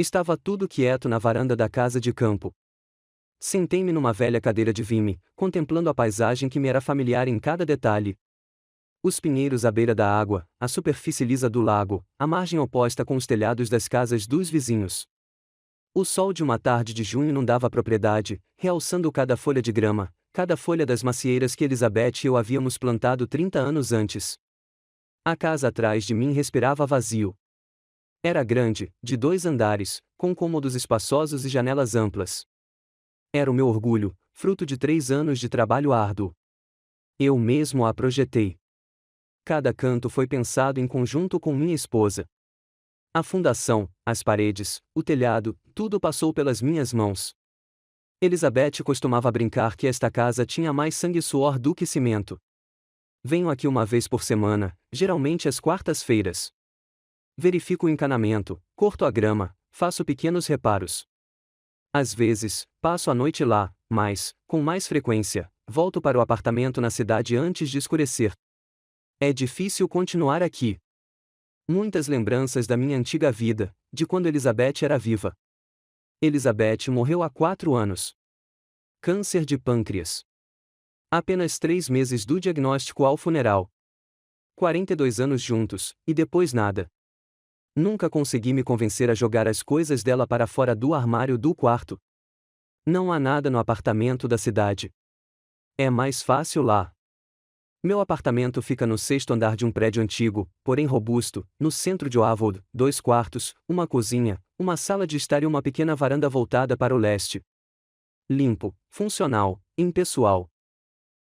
Estava tudo quieto na varanda da casa de campo. Sentei-me numa velha cadeira de vime, contemplando a paisagem que me era familiar em cada detalhe. Os pinheiros à beira da água, a superfície lisa do lago, a margem oposta com os telhados das casas dos vizinhos. O sol de uma tarde de junho inundava a propriedade, realçando cada folha de grama, cada folha das macieiras que Elizabeth e eu havíamos plantado 30 anos antes. A casa atrás de mim respirava vazio. Era grande, de 2 andares, com cômodos espaçosos e janelas amplas. Era o meu orgulho, fruto de 3 anos de trabalho árduo. Eu mesmo a projetei. Cada canto foi pensado em conjunto com minha esposa. A fundação, as paredes, o telhado, tudo passou pelas minhas mãos. Elizabeth costumava brincar que esta casa tinha mais sangue e suor do que cimento. Venho aqui uma vez por semana, geralmente às quartas-feiras. Verifico o encanamento, corto a grama, faço pequenos reparos. Às vezes, passo a noite lá, mas, com mais frequência, volto para o apartamento na cidade antes de escurecer. É difícil continuar aqui. Muitas lembranças da minha antiga vida, de quando Elizabeth era viva. Elizabeth morreu há 4 anos. Câncer de pâncreas. Apenas 3 meses do diagnóstico ao funeral. 42 anos juntos, e depois nada. Nunca consegui me convencer a jogar as coisas dela para fora do armário do quarto. Não há nada no apartamento da cidade. É mais fácil lá. Meu apartamento fica no 6º andar de um prédio antigo, porém robusto, no centro de Oakwood, 2 quartos, uma cozinha, uma sala de estar e uma pequena varanda voltada para o leste. Limpo, funcional, impessoal.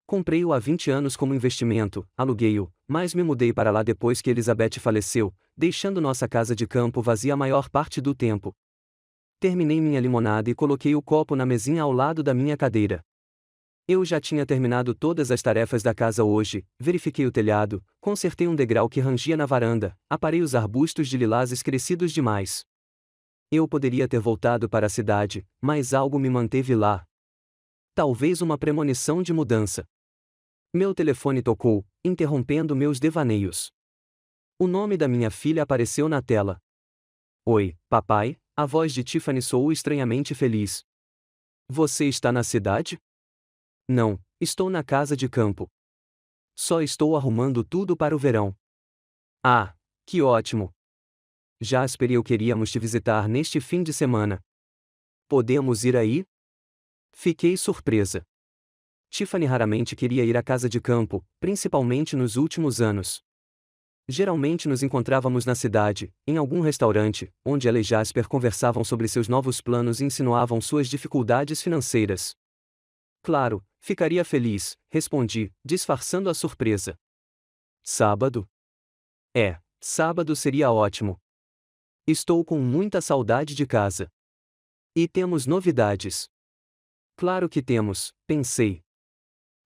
Comprei-o há 20 anos como investimento, aluguei-o, mas me mudei para lá depois que Elizabeth faleceu, deixando nossa casa de campo vazia a maior parte do tempo. Terminei minha limonada e coloquei o copo na mesinha ao lado da minha cadeira. Eu já tinha terminado todas as tarefas da casa hoje, verifiquei o telhado, consertei um degrau que rangia na varanda, aparei os arbustos de lilazes crescidos demais. Eu poderia ter voltado para a cidade, mas algo me manteve lá. Talvez uma premonição de mudança. Meu telefone tocou, interrompendo meus devaneios. O nome da minha filha apareceu na tela. Oi, papai, a voz de Tiffany soou estranhamente feliz. Você está na cidade? Não, estou na casa de campo. Só estou arrumando tudo para o verão. Ah, que ótimo! Jasper e eu queríamos te visitar neste fim de semana. Podemos ir aí? Fiquei surpresa. Tiffany raramente queria ir à casa de campo, principalmente nos últimos anos. Geralmente nos encontrávamos na cidade, em algum restaurante, onde ela e Jasper conversavam sobre seus novos planos e insinuavam suas dificuldades financeiras. Claro, ficaria feliz, respondi, disfarçando a surpresa. Sábado? Sábado seria ótimo. Estou com muita saudade de casa. E temos novidades. Claro que temos, pensei.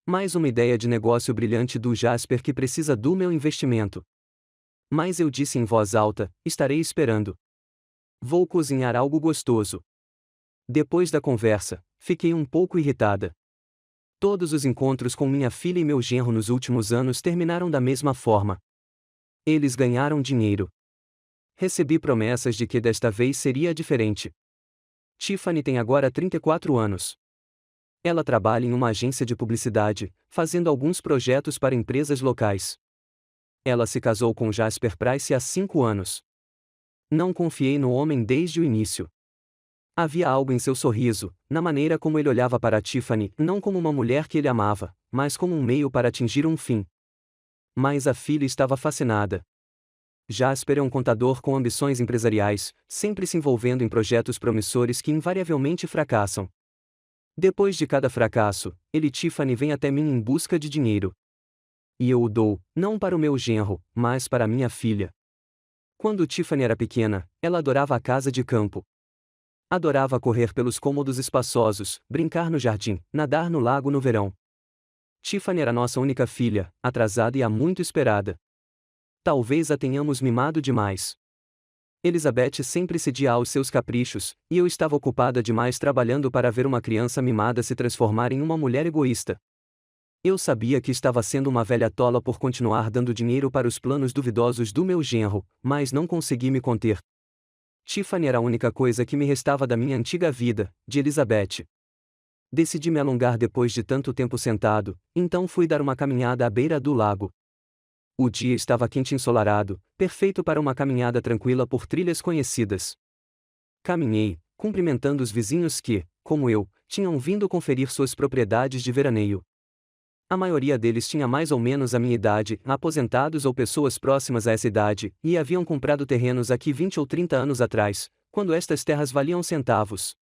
Mais uma ideia de negócio brilhante do Jasper que precisa do meu investimento. Mas eu disse em voz alta, estarei esperando. Vou cozinhar algo gostoso. Depois da conversa, fiquei um pouco irritada. Todos os encontros com minha filha e meu genro nos últimos anos terminaram da mesma forma. Eles ganharam dinheiro. Recebi promessas de que desta vez seria diferente. Tiffany tem agora 34 anos. Ela trabalha em uma agência de publicidade, fazendo alguns projetos para empresas locais. Ela se casou com Jasper Price há 5 anos. Não confiei no homem desde o início. Havia algo em seu sorriso, na maneira como ele olhava para Tiffany, não como uma mulher que ele amava, mas como um meio para atingir um fim. Mas a filha estava fascinada. Jasper é um contador com ambições empresariais, sempre se envolvendo em projetos promissores que invariavelmente fracassam. Depois de cada fracasso, ele e Tiffany vêm até mim em busca de dinheiro. E eu o dou, não para o meu genro, mas para minha filha. Quando Tiffany era pequena, ela adorava a casa de campo. Adorava correr pelos cômodos espaçosos, brincar no jardim, nadar no lago no verão. Tiffany era nossa única filha, atrasada e há muito esperada. Talvez a tenhamos mimado demais. Elizabeth sempre cedia aos seus caprichos, e eu estava ocupada demais trabalhando para ver uma criança mimada se transformar em uma mulher egoísta. Eu sabia que estava sendo uma velha tola por continuar dando dinheiro para os planos duvidosos do meu genro, mas não consegui me conter. Tiffany era a única coisa que me restava da minha antiga vida, de Elizabeth. Decidi me alongar depois de tanto tempo sentado, então fui dar uma caminhada à beira do lago. O dia estava quente e ensolarado, perfeito para uma caminhada tranquila por trilhas conhecidas. Caminhei, cumprimentando os vizinhos que, como eu, tinham vindo conferir suas propriedades de veraneio. A maioria deles tinha mais ou menos a minha idade, aposentados ou pessoas próximas a essa idade, e haviam comprado terrenos aqui 20 ou 30 anos atrás, quando estas terras valiam centavos.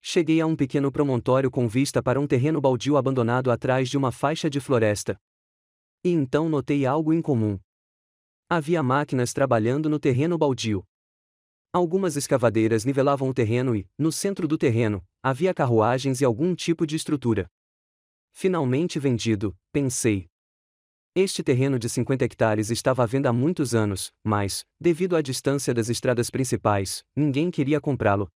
Cheguei a um pequeno promontório com vista para um terreno baldio abandonado atrás de uma faixa de floresta. E então notei algo incomum. Havia máquinas trabalhando no terreno baldio. Algumas escavadeiras nivelavam o terreno e, no centro do terreno, havia carruagens e algum tipo de estrutura. Finalmente vendido, pensei. Este terreno de 50 hectares estava à venda há muitos anos, mas, devido à distância das estradas principais, ninguém queria comprá-lo.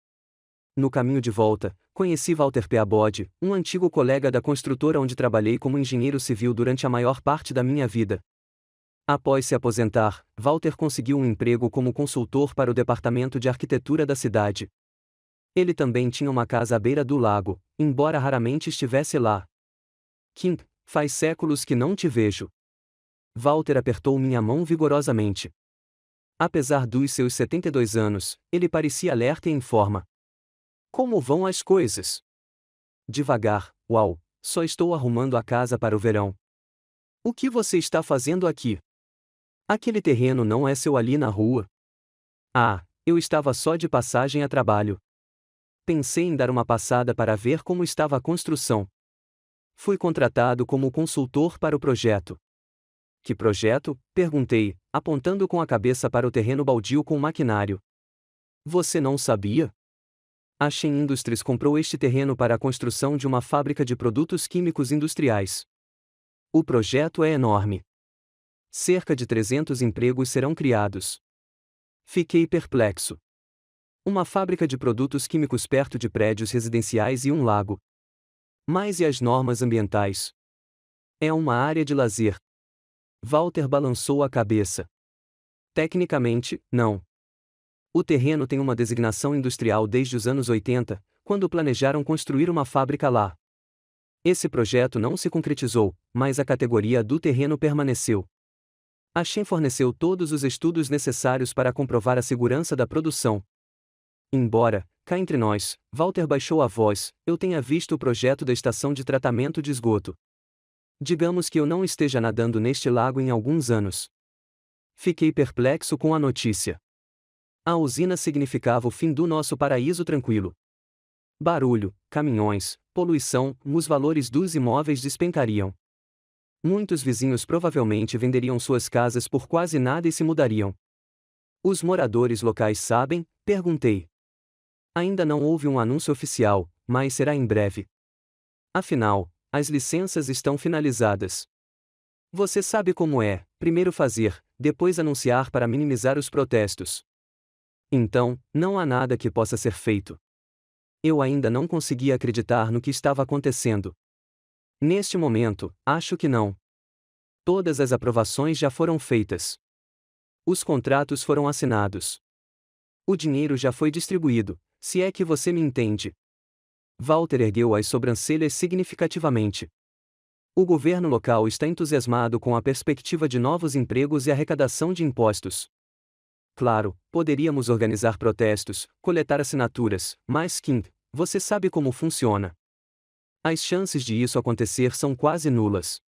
No caminho de volta, conheci Walter Peabody, um antigo colega da construtora onde trabalhei como engenheiro civil durante a maior parte da minha vida. Após se aposentar, Walter conseguiu um emprego como consultor para o departamento de arquitetura da cidade. Ele também tinha uma casa à beira do lago, embora raramente estivesse lá. Kim, faz séculos que não te vejo. Walter apertou minha mão vigorosamente. Apesar dos seus 72 anos, ele parecia alerta e em forma. Como vão as coisas? Devagar, uau, só estou arrumando a casa para o verão. O que você está fazendo aqui? Aquele terreno não é seu ali na rua? Ah, eu estava só de passagem a trabalho. Pensei em dar uma passada para ver como estava a construção. Fui contratado como consultor para o projeto. Que projeto? Perguntei, apontando com a cabeça para o terreno baldio com maquinário. Você não sabia? A Shen Industries comprou este terreno para a construção de uma fábrica de produtos químicos industriais. O projeto é enorme. Cerca de 300 empregos serão criados. Fiquei perplexo. Uma fábrica de produtos químicos perto de prédios residenciais e um lago. Mas e as normas ambientais? É uma área de lazer. Walter balançou a cabeça. Tecnicamente, não. O terreno tem uma designação industrial desde os anos 80, quando planejaram construir uma fábrica lá. Esse projeto não se concretizou, mas a categoria do terreno permaneceu. A Shen forneceu todos os estudos necessários para comprovar a segurança da produção. Embora, cá entre nós, Walter baixou a voz, eu tenha visto o projeto da estação de tratamento de esgoto. Digamos que eu não esteja nadando neste lago em alguns anos. Fiquei perplexo com a notícia. A usina significava o fim do nosso paraíso tranquilo. Barulho, caminhões, poluição, os valores dos imóveis despencariam. Muitos vizinhos provavelmente venderiam suas casas por quase nada e se mudariam. Os moradores locais sabem? Perguntei. Ainda não houve um anúncio oficial, mas será em breve. Afinal, as licenças estão finalizadas. Você sabe como é, primeiro fazer, depois anunciar para minimizar os protestos. Então, não há nada que possa ser feito. Eu ainda não conseguia acreditar no que estava acontecendo. Neste momento, acho que não. Todas as aprovações já foram feitas. Os contratos foram assinados. O dinheiro já foi distribuído, se é que você me entende. Walter ergueu as sobrancelhas significativamente. O governo local está entusiasmado com a perspectiva de novos empregos e arrecadação de impostos. Claro, poderíamos organizar protestos, coletar assinaturas, mas Kim, você sabe como funciona. As chances de isso acontecer são quase nulas.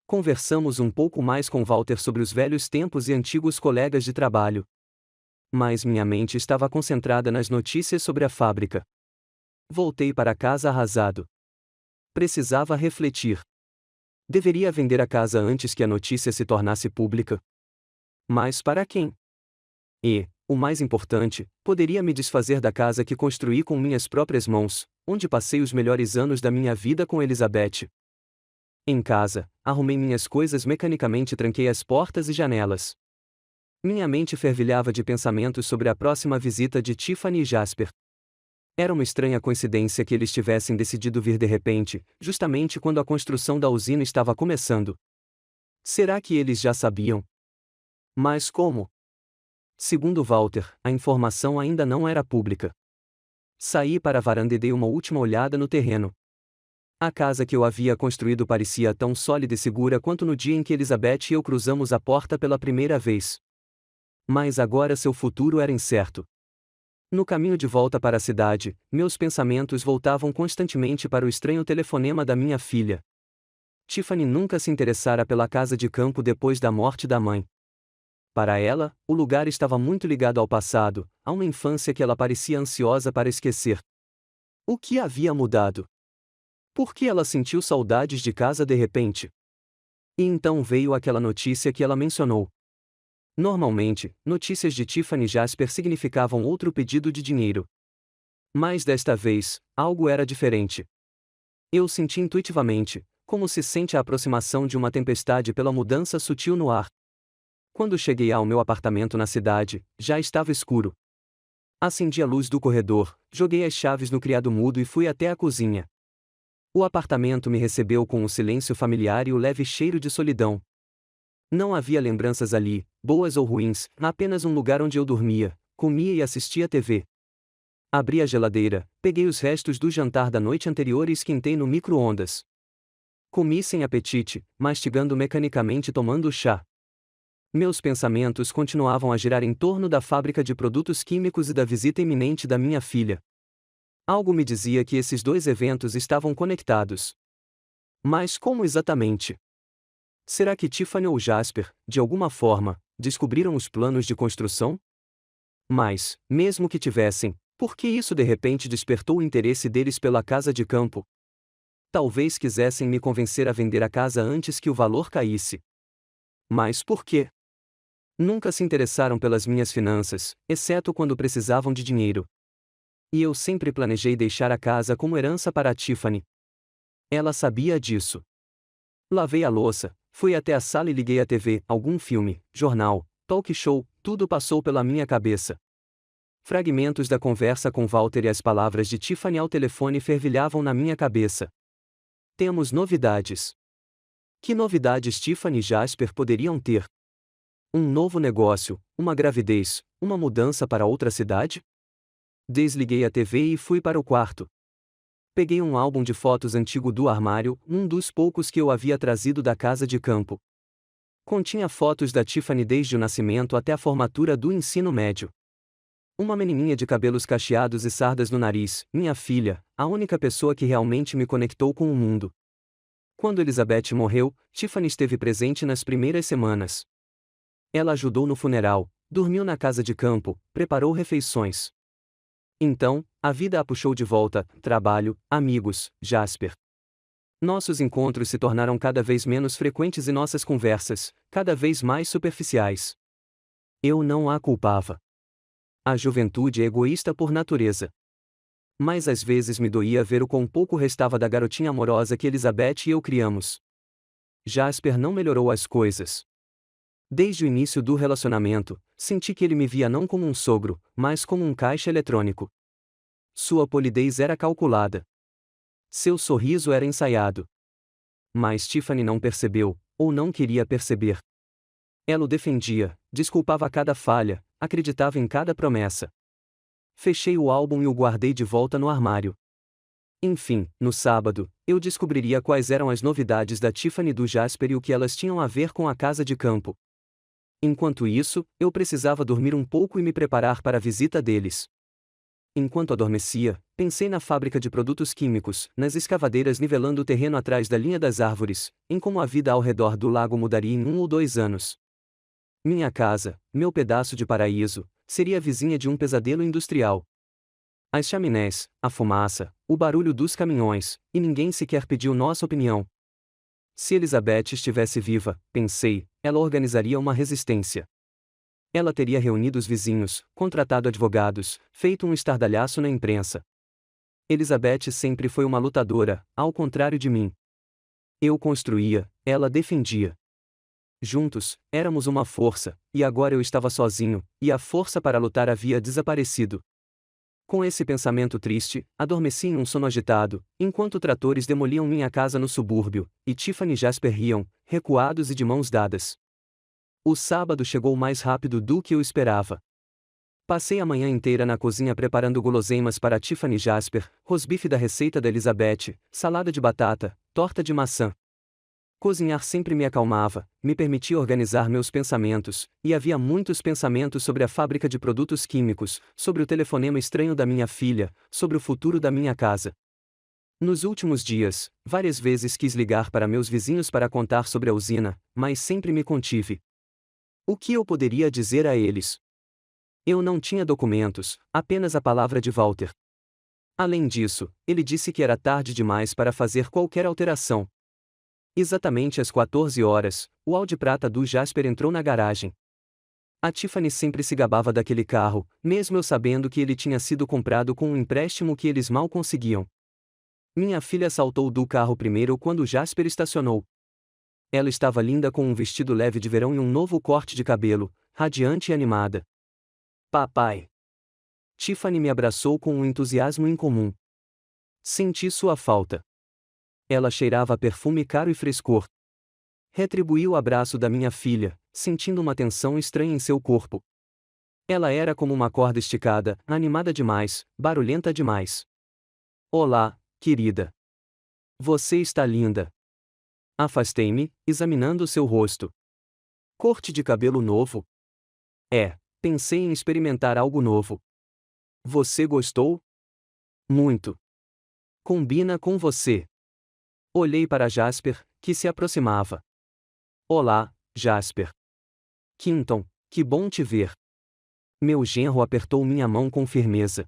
Conversamos um pouco mais com Walter sobre os velhos tempos e antigos colegas de trabalho. Mas minha mente estava concentrada nas notícias sobre a fábrica. Voltei para casa arrasado. Precisava refletir. Deveria vender a casa antes que a notícia se tornasse pública. Mas para quem? E, o mais importante, poderia me desfazer da casa que construí com minhas próprias mãos, onde passei os melhores anos da minha vida com Elizabeth. Em casa, arrumei minhas coisas mecanicamente e tranquei as portas e janelas. Minha mente fervilhava de pensamentos sobre a próxima visita de Tiffany e Jasper. Era uma estranha coincidência que eles tivessem decidido vir de repente, justamente quando a construção da usina estava começando. Será que eles já sabiam? Mas como? Segundo Walter, a informação ainda não era pública. Saí para a varanda e dei uma última olhada no terreno. A casa que eu havia construído parecia tão sólida e segura quanto no dia em que Elizabeth e eu cruzamos a porta pela primeira vez. Mas agora seu futuro era incerto. No caminho de volta para a cidade, meus pensamentos voltavam constantemente para o estranho telefonema da minha filha. Tiffany nunca se interessara pela casa de campo depois da morte da mãe. Para ela, o lugar estava muito ligado ao passado, a uma infância que ela parecia ansiosa para esquecer. O que havia mudado? Por que ela sentiu saudades de casa de repente? E então veio aquela notícia que ela mencionou. Normalmente, notícias de Tiffany Jasper significavam outro pedido de dinheiro. Mas desta vez, algo era diferente. Eu senti intuitivamente, como se sente a aproximação de uma tempestade pela mudança sutil no ar. Quando cheguei ao meu apartamento na cidade, já estava escuro. Acendi a luz do corredor, joguei as chaves no criado mudo e fui até a cozinha. O apartamento me recebeu com um silêncio familiar e o leve cheiro de solidão. Não havia lembranças ali, boas ou ruins, apenas um lugar onde eu dormia, comia e assistia TV. Abri a geladeira, peguei os restos do jantar da noite anterior e esquentei no micro-ondas. Comi sem apetite, mastigando mecanicamente tomando chá. Meus pensamentos continuavam a girar em torno da fábrica de produtos químicos e da visita iminente da minha filha. Algo me dizia que esses dois eventos estavam conectados. Mas como exatamente? Será que Tiffany ou Jasper, de alguma forma, descobriram os planos de construção? Mas, mesmo que tivessem, por que isso de repente despertou o interesse deles pela casa de campo? Talvez quisessem me convencer a vender a casa antes que o valor caísse. Mas por quê? Nunca se interessaram pelas minhas finanças, exceto quando precisavam de dinheiro. E eu sempre planejei deixar a casa como herança para a Tiffany. Ela sabia disso. Lavei a louça, fui até a sala e liguei a TV, algum filme, jornal, talk show, tudo passou pela minha cabeça. Fragmentos da conversa com Walter e as palavras de Tiffany ao telefone fervilhavam na minha cabeça. Temos novidades. Que novidades Tiffany e Jasper poderiam ter? Um novo negócio, uma gravidez, uma mudança para outra cidade? Desliguei a TV e fui para o quarto. Peguei um álbum de fotos antigo do armário, um dos poucos que eu havia trazido da casa de campo. Continha fotos da Tiffany desde o nascimento até a formatura do ensino médio. Uma menininha de cabelos cacheados e sardas no nariz, minha filha, a única pessoa que realmente me conectou com o mundo. Quando Elizabeth morreu, Tiffany esteve presente nas primeiras semanas. Ela ajudou no funeral, dormiu na casa de campo, preparou refeições. Então, a vida a puxou de volta, trabalho, amigos, Jasper. Nossos encontros se tornaram cada vez menos frequentes e nossas conversas, cada vez mais superficiais. Eu não a culpava. A juventude é egoísta por natureza. Mas às vezes me doía ver o quão pouco restava da garotinha amorosa que Elizabeth e eu criamos. Jasper não melhorou as coisas. Desde o início do relacionamento, senti que ele me via não como um sogro, mas como um caixa eletrônico. Sua polidez era calculada. Seu sorriso era ensaiado. Mas Tiffany não percebeu, ou não queria perceber. Ela o defendia, desculpava cada falha, acreditava em cada promessa. Fechei o álbum e o guardei de volta no armário. Enfim, no sábado, eu descobriria quais eram as novidades da Tiffany e do Jasper e o que elas tinham a ver com a casa de campo. Enquanto isso, eu precisava dormir um pouco e me preparar para a visita deles. Enquanto adormecia, pensei na fábrica de produtos químicos, nas escavadeiras nivelando o terreno atrás da linha das árvores, em como a vida ao redor do lago mudaria em 1 ou 2 anos. Minha casa, meu pedaço de paraíso, seria vizinha de um pesadelo industrial. As chaminés, a fumaça, o barulho dos caminhões, e ninguém sequer pediu nossa opinião. Se Elizabeth estivesse viva, pensei, ela organizaria uma resistência. Ela teria reunido os vizinhos, contratado advogados, feito um estardalhaço na imprensa. Elizabeth sempre foi uma lutadora, ao contrário de mim. Eu construía, ela defendia. Juntos, éramos uma força, e agora eu estava sozinho, e a força para lutar havia desaparecido. Com esse pensamento triste, adormeci em um sono agitado, enquanto tratores demoliam minha casa no subúrbio, e Tiffany e Jasper riam, recuados e de mãos dadas. O sábado chegou mais rápido do que eu esperava. Passei a manhã inteira na cozinha preparando guloseimas para Tiffany e Jasper, rosbife da receita da Elizabeth, salada de batata, torta de maçã. Cozinhar sempre me acalmava, me permitia organizar meus pensamentos, e havia muitos pensamentos sobre a fábrica de produtos químicos, sobre o telefonema estranho da minha filha, sobre o futuro da minha casa. Nos últimos dias, várias vezes quis ligar para meus vizinhos para contar sobre a usina, mas sempre me contive. O que eu poderia dizer a eles? Eu não tinha documentos, apenas a palavra de Walter. Além disso, ele disse que era tarde demais para fazer qualquer alteração. Exatamente às 14 horas, o Audi prata do Jasper entrou na garagem. A Tiffany sempre se gabava daquele carro, mesmo eu sabendo que ele tinha sido comprado com um empréstimo que eles mal conseguiam. Minha filha saltou do carro primeiro quando Jasper estacionou. Ela estava linda com um vestido leve de verão e um novo corte de cabelo, radiante e animada. Papai! Tiffany me abraçou com um entusiasmo incomum. Senti sua falta. Ela cheirava a perfume caro e frescor. Retribuí o abraço da minha filha, sentindo uma tensão estranha em seu corpo. Ela era como uma corda esticada, animada demais, barulhenta demais. Olá, querida. Você está linda. Afastei-me, examinando seu rosto. Corte de cabelo novo? Pensei em experimentar algo novo. Você gostou? Muito. Combina com você. Olhei para Jasper, que se aproximava. Olá, Jasper. Quinton, que bom te ver. Meu genro apertou minha mão com firmeza.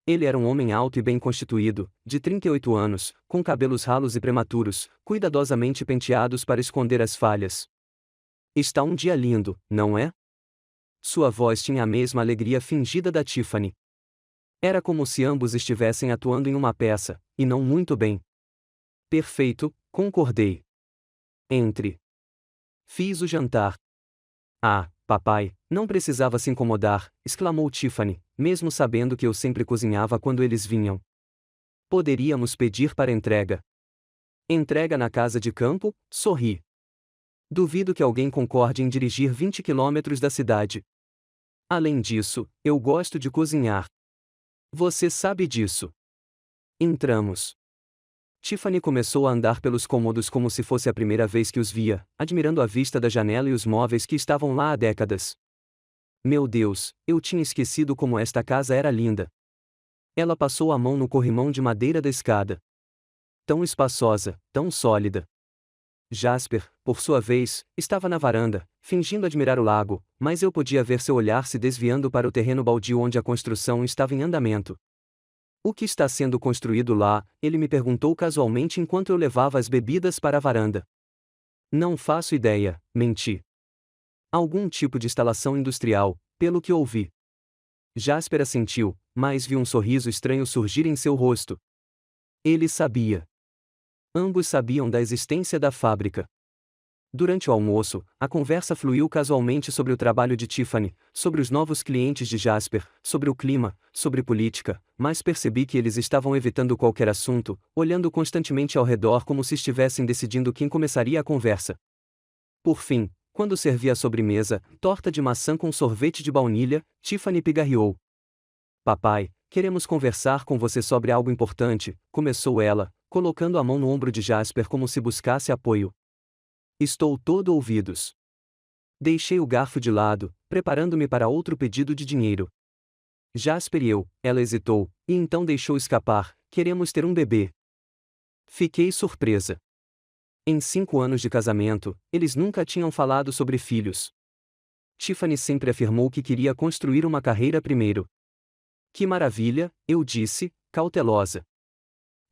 Ele era um homem alto e bem constituído, de 38 anos, com cabelos ralos e prematuros, cuidadosamente penteados para esconder as falhas. Está um dia lindo, não é? Sua voz tinha a mesma alegria fingida da Tiffany. Era como se ambos estivessem atuando em uma peça, e não muito bem. Perfeito, concordei. Entre. Fiz o jantar. Ah, papai, não precisava se incomodar, exclamou Tiffany, mesmo sabendo que eu sempre cozinhava quando eles vinham. Poderíamos pedir para entrega. Entrega na casa de campo? Sorri. Duvido que alguém concorde em dirigir 20 quilômetros da cidade. Além disso, eu gosto de cozinhar. Você sabe disso. Entramos. Tiffany começou a andar pelos cômodos como se fosse a primeira vez que os via, admirando a vista da janela e os móveis que estavam lá há décadas. Meu Deus, eu tinha esquecido como esta casa era linda. Ela passou a mão no corrimão de madeira da escada. Tão espaçosa, tão sólida. Jasper, por sua vez, estava na varanda, fingindo admirar o lago, mas eu podia ver seu olhar se desviando para o terreno baldio onde a construção estava em andamento. O que está sendo construído lá? Ele me perguntou casualmente enquanto eu levava as bebidas para a varanda. Não faço ideia, menti. Algum tipo de instalação industrial, pelo que ouvi. Jasper assentiu, mas vi um sorriso estranho surgir em seu rosto. Ele sabia. Ambos sabiam da existência da fábrica. Durante o almoço, a conversa fluiu casualmente sobre o trabalho de Tiffany, sobre os novos clientes de Jasper, sobre o clima, sobre política, mas percebi que eles estavam evitando qualquer assunto, olhando constantemente ao redor como se estivessem decidindo quem começaria a conversa. Por fim, quando servi a sobremesa, torta de maçã com sorvete de baunilha, Tiffany pigarreou. Papai, queremos conversar com você sobre algo importante, começou ela, colocando a mão no ombro de Jasper como se buscasse apoio. Estou todo ouvidos. Deixei o garfo de lado, preparando-me para outro pedido de dinheiro. Jasper e eu, ela hesitou, e então deixou escapar, queremos ter um bebê. Fiquei surpresa. Em 5 anos de casamento, eles nunca tinham falado sobre filhos. Tiffany sempre afirmou que queria construir uma carreira primeiro. Que maravilha, eu disse, cautelosa.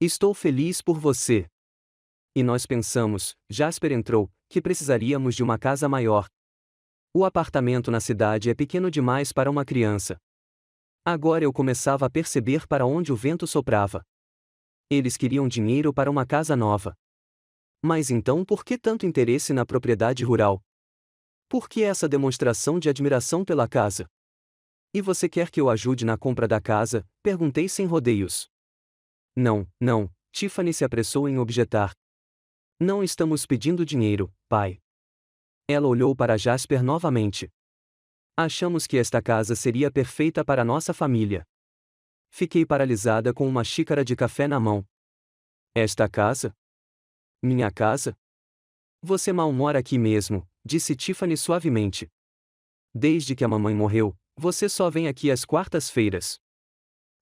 Estou feliz por você. E nós pensamos, Jasper entrou, que precisaríamos de uma casa maior. O apartamento na cidade é pequeno demais para uma criança. Agora eu começava a perceber para onde o vento soprava. Eles queriam dinheiro para uma casa nova. Mas então por que tanto interesse na propriedade rural? Por que essa demonstração de admiração pela casa? E você quer que eu ajude na compra da casa? Perguntei sem rodeios. Não, Tiffany se apressou em objetar. Não estamos pedindo dinheiro, pai. Ela olhou para Jasper novamente. Achamos que esta casa seria perfeita para nossa família. Fiquei paralisada com uma xícara de café na mão. Esta casa? Minha casa? Você mal mora aqui mesmo, disse Tiffany suavemente. Desde que a mamãe morreu, você só vem aqui às quartas-feiras.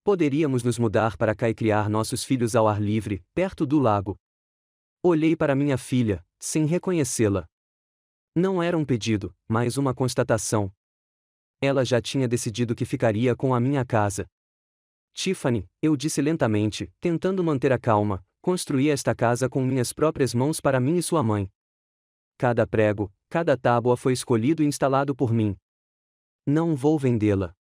Poderíamos nos mudar para cá e criar nossos filhos ao ar livre, perto do lago. Olhei para minha filha, sem reconhecê-la. Não era um pedido, mas uma constatação. Ela já tinha decidido que ficaria com a minha casa. Tiffany, eu disse lentamente, tentando manter a calma, construí esta casa com minhas próprias mãos para mim e sua mãe. Cada prego, cada tábua foi escolhido e instalado por mim. Não vou vendê-la.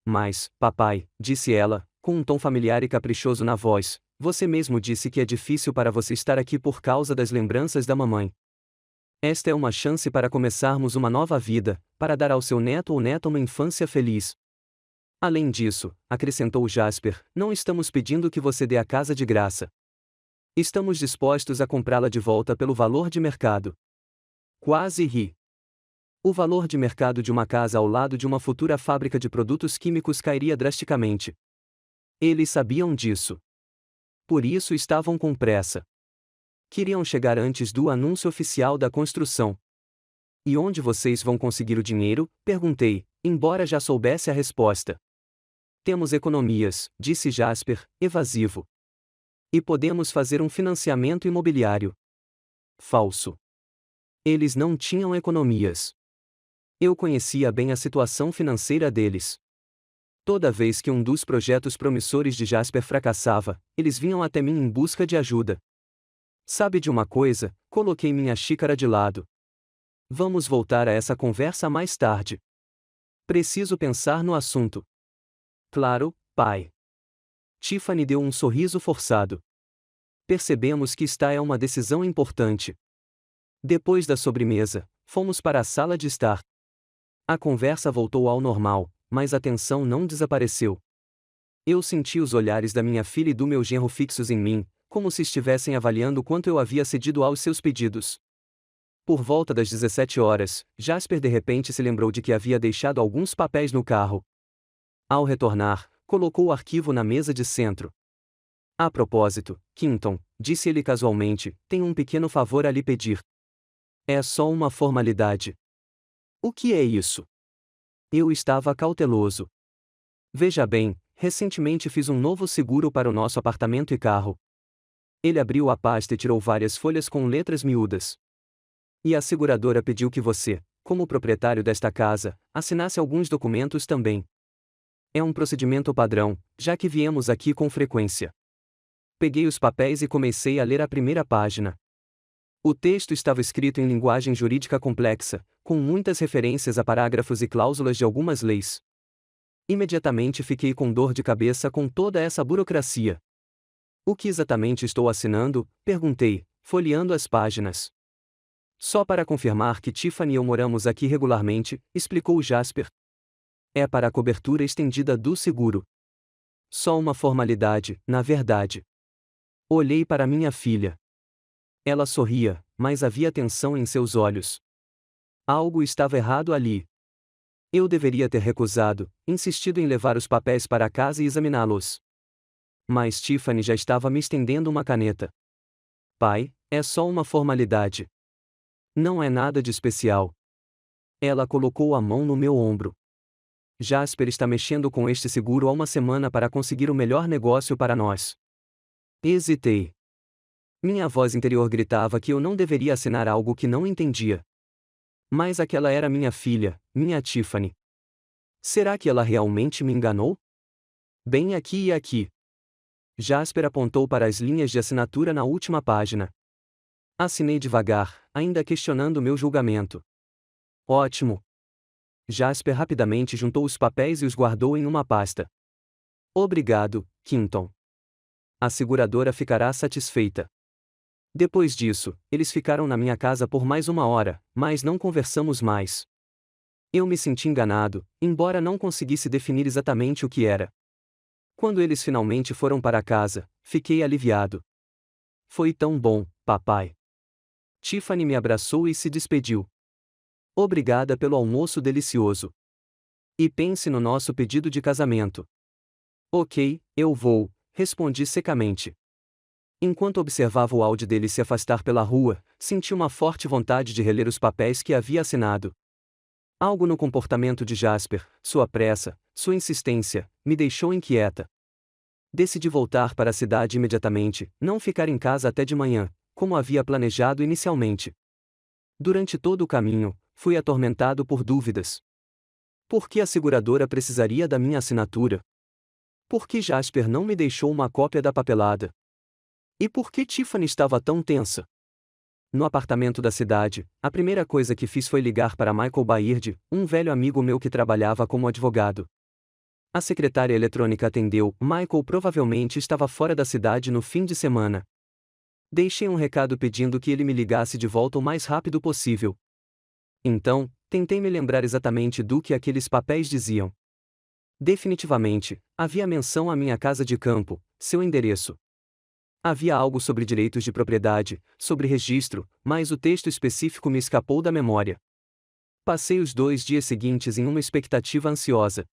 Mas, papai, disse ela, com um tom familiar e caprichoso na voz, você mesmo disse que é difícil para você estar aqui por causa das lembranças da mamãe. Esta é uma chance para começarmos uma nova vida, para dar ao seu neto ou neta uma infância feliz. Além disso, acrescentou Jasper, não estamos pedindo que você dê a casa de graça. Estamos dispostos a comprá-la de volta pelo valor de mercado. Quase ri. O valor de mercado de uma casa ao lado de uma futura fábrica de produtos químicos cairia drasticamente. Eles sabiam disso. Por isso estavam com pressa. Queriam chegar antes do anúncio oficial da construção. E onde vocês vão conseguir o dinheiro? Perguntei, embora já soubesse a resposta. Temos economias, disse Jasper, evasivo. E podemos fazer um financiamento imobiliário. Falso. Eles não tinham economias. Eu conhecia bem a situação financeira deles. Toda vez que um dos projetos promissores de Jasper fracassava, eles vinham até mim em busca de ajuda. Sabe de uma coisa? Coloquei minha xícara de lado. Vamos voltar a essa conversa mais tarde. Preciso pensar no assunto. Claro, pai. Tiffany deu um sorriso forçado. Percebemos que esta é uma decisão importante. Depois da sobremesa, fomos para a sala de estar. A conversa voltou ao normal, mas a tensão não desapareceu. Eu senti os olhares da minha filha e do meu genro fixos em mim, como se estivessem avaliando quanto eu havia cedido aos seus pedidos. Por volta das 17 horas, Jasper de repente se lembrou de que havia deixado alguns papéis no carro. Ao retornar, colocou o arquivo na mesa de centro. A propósito, Quinton, disse ele casualmente, tenho um pequeno favor a lhe pedir. É só uma formalidade. O que é isso? Eu estava cauteloso. Veja bem, recentemente fiz um novo seguro para o nosso apartamento e carro. Ele abriu a pasta e tirou várias folhas com letras miúdas. E a seguradora pediu que você, como proprietário desta casa, assinasse alguns documentos também. É um procedimento padrão, já que viemos aqui com frequência. Peguei os papéis e comecei a ler a primeira página. O texto estava escrito em linguagem jurídica complexa, com muitas referências a parágrafos e cláusulas de algumas leis. Imediatamente fiquei com dor de cabeça com toda essa burocracia. O que exatamente estou assinando? Perguntei, folheando as páginas. Só para confirmar que Tiffany e eu moramos aqui regularmente, explicou Jasper. É para a cobertura estendida do seguro. Só uma formalidade, na verdade. Olhei para minha filha. Ela sorria, mas havia tensão em seus olhos. Algo estava errado ali. Eu deveria ter recusado, insistido em levar os papéis para casa e examiná-los. Mas Tiffany já estava me estendendo uma caneta. Pai, é só uma formalidade. Não é nada de especial. Ela colocou a mão no meu ombro. Jasper está mexendo com este seguro há uma semana para conseguir o melhor negócio para nós. Hesitei. Minha voz interior gritava que eu não deveria assinar algo que não entendia. Mas aquela era minha filha, minha Tiffany. Será que ela realmente me enganou? Bem aqui e aqui. Jasper apontou para as linhas de assinatura na última página. Assinei devagar, ainda questionando meu julgamento. Ótimo. Jasper rapidamente juntou os papéis e os guardou em uma pasta. Obrigado, Quinton. A seguradora ficará satisfeita. Depois disso, eles ficaram na minha casa por mais uma hora, mas não conversamos mais. Eu me senti enganado, embora não conseguisse definir exatamente o que era. Quando eles finalmente foram para casa, fiquei aliviado. Foi tão bom, papai. Tiffany me abraçou e se despediu. Obrigada pelo almoço delicioso. E pense no nosso pedido de casamento. Ok, eu vou, respondi secamente. Enquanto observava o Audi dele se afastar pela rua, senti uma forte vontade de reler os papéis que havia assinado. Algo no comportamento de Jasper, sua pressa, sua insistência, me deixou inquieta. Decidi voltar para a cidade imediatamente, não ficar em casa até de manhã, como havia planejado inicialmente. Durante todo o caminho, fui atormentado por dúvidas. Por que a seguradora precisaria da minha assinatura? Por que Jasper não me deixou uma cópia da papelada? E por que Tiffany estava tão tensa? No apartamento da cidade, a primeira coisa que fiz foi ligar para Michael Baird, um velho amigo meu que trabalhava como advogado. A secretária eletrônica atendeu. Michael provavelmente estava fora da cidade no fim de semana. Deixei um recado pedindo que ele me ligasse de volta o mais rápido possível. Então, tentei me lembrar exatamente do que aqueles papéis diziam. Definitivamente, havia menção à minha casa de campo, seu endereço. Havia algo sobre direitos de propriedade, sobre registro, mas o texto específico me escapou da memória. Passei os 2 dias seguintes em uma expectativa ansiosa.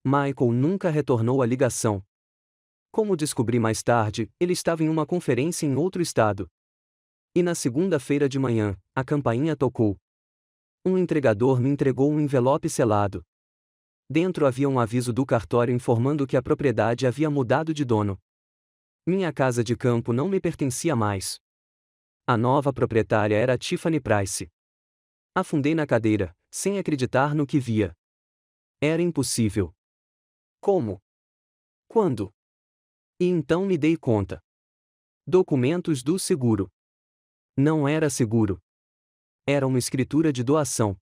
Michael nunca retornou a ligação. Como descobri mais tarde, ele estava em uma conferência em outro estado. E na segunda-feira de manhã, a campainha tocou. Um entregador me entregou um envelope selado. Dentro havia um aviso do cartório informando que a propriedade havia mudado de dono. Minha casa de campo não me pertencia mais. A nova proprietária era Tiffany Price. Afundei na cadeira, sem acreditar no que via. Era impossível. Como? Quando? E então me dei conta. Documentos do seguro. Não era seguro. Era uma escritura de doação.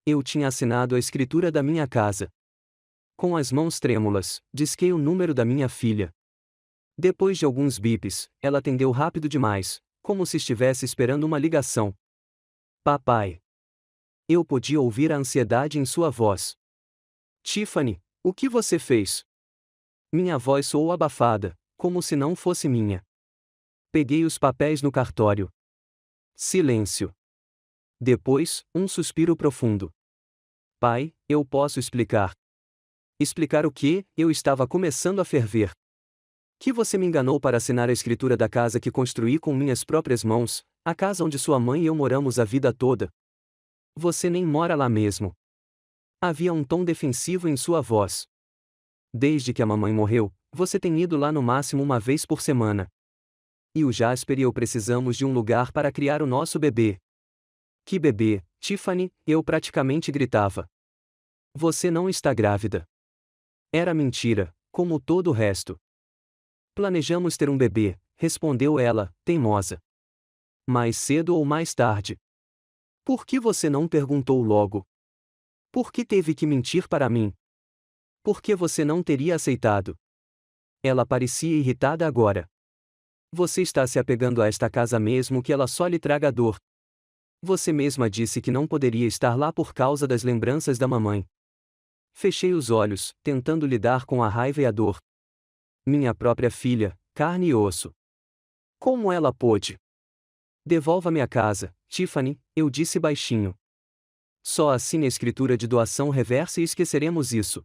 Eu tinha assinado a escritura da minha casa. Com as mãos trêmulas, disquei o número da minha filha. Depois de alguns bips, ela atendeu rápido demais, como se estivesse esperando uma ligação. Papai. Eu podia ouvir a ansiedade em sua voz. Tiffany, o que você fez? Minha voz soou abafada, como se não fosse minha. Peguei os papéis no cartório. Silêncio. Depois, um suspiro profundo. Pai, eu posso explicar. Explicar o quê? Eu estava começando a ferver. Que você me enganou para assinar a escritura da casa que construí com minhas próprias mãos, a casa onde sua mãe e eu moramos a vida toda. Você nem mora lá mesmo. Havia um tom defensivo em sua voz. Desde que a mamãe morreu, você tem ido lá no máximo uma vez por semana. E o Jasper e eu precisamos de um lugar para criar o nosso bebê. Que bebê, Tiffany? Eu praticamente gritava. Você não está grávida. Era mentira, como todo o resto. Planejamos ter um bebê, respondeu ela, teimosa. Mais cedo ou mais tarde. Por que você não perguntou logo? Por que teve que mentir para mim? Por que você não teria aceitado? Ela parecia irritada agora. Você está se apegando a esta casa mesmo que ela só lhe traga dor. Você mesma disse que não poderia estar lá por causa das lembranças da mamãe. Fechei os olhos, tentando lidar com a raiva e a dor. Minha própria filha, carne e osso. Como ela pôde? Devolva-me a casa, Tiffany, eu disse baixinho. Só assine a escritura de doação reversa e esqueceremos isso.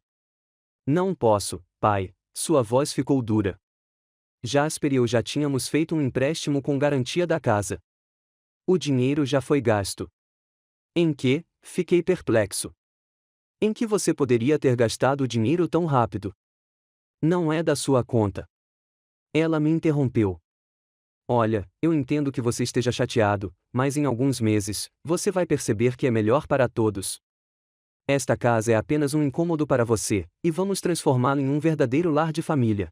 Não posso, pai, sua voz ficou dura. Jasper e eu já tínhamos feito um empréstimo com garantia da casa. O dinheiro já foi gasto. Em que? Fiquei perplexo. Em que você poderia ter gastado o dinheiro tão rápido? Não é da sua conta. Ela me interrompeu. Olha, eu entendo que você esteja chateado, mas em alguns meses, você vai perceber que é melhor para todos. Esta casa é apenas um incômodo para você, e vamos transformá-la em um verdadeiro lar de família.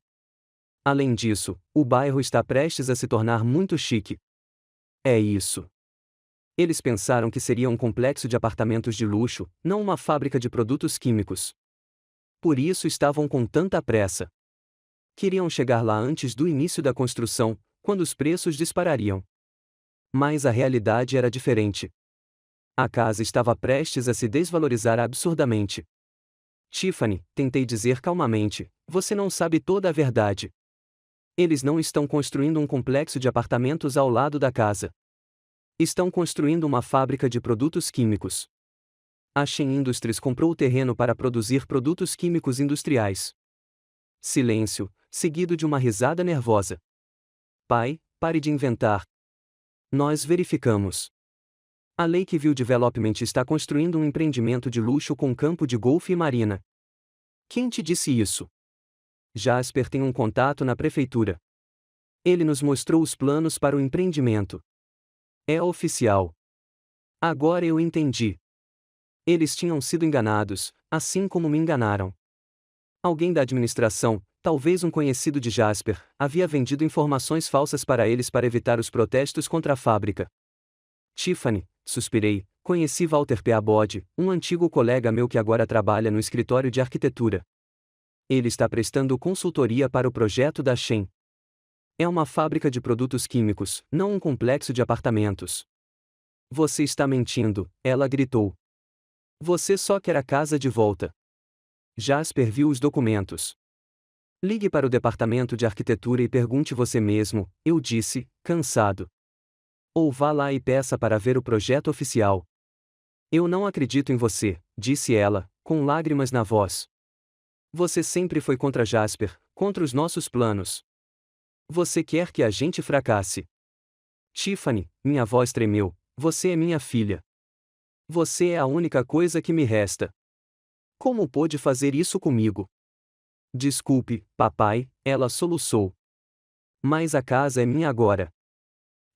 Além disso, o bairro está prestes a se tornar muito chique. É isso. Eles pensaram que seria um complexo de apartamentos de luxo, não uma fábrica de produtos químicos. Por isso estavam com tanta pressa. Queriam chegar lá antes do início da construção, quando os preços disparariam. Mas a realidade era diferente. A casa estava prestes a se desvalorizar absurdamente. Tiffany, tentei dizer calmamente, você não sabe toda a verdade. Eles não estão construindo um complexo de apartamentos ao lado da casa. Estão construindo uma fábrica de produtos químicos. A Shen Industries comprou o terreno para produzir produtos químicos industriais. Silêncio, seguido de uma risada nervosa. Pai, pare de inventar. Nós verificamos. A Lakeview Development está construindo um empreendimento de luxo com campo de golfe e marina. Quem te disse isso? Jasper tem um contato na prefeitura. Ele nos mostrou os planos para o empreendimento. É oficial. Agora eu entendi. Eles tinham sido enganados, assim como me enganaram. Alguém da administração, talvez um conhecido de Jasper, havia vendido informações falsas para eles para evitar os protestos contra a fábrica. Tiffany, suspirei, conheci Walter Peabody, um antigo colega meu que agora trabalha no escritório de arquitetura. Ele está prestando consultoria para o projeto da Shen. É uma fábrica de produtos químicos, não um complexo de apartamentos. Você está mentindo, ela gritou. Você só quer a casa de volta. Jasper viu os documentos. Ligue para o departamento de arquitetura e pergunte você mesmo, eu disse, cansado. Ou vá lá e peça para ver o projeto oficial. Eu não acredito em você, disse ela, com lágrimas na voz. Você sempre foi contra Jasper, contra os nossos planos. Você quer que a gente fracasse. Tiffany, minha voz tremeu, você é minha filha. Você é a única coisa que me resta. Como pôde fazer isso comigo? Desculpe, papai, ela soluçou. Mas a casa é minha agora.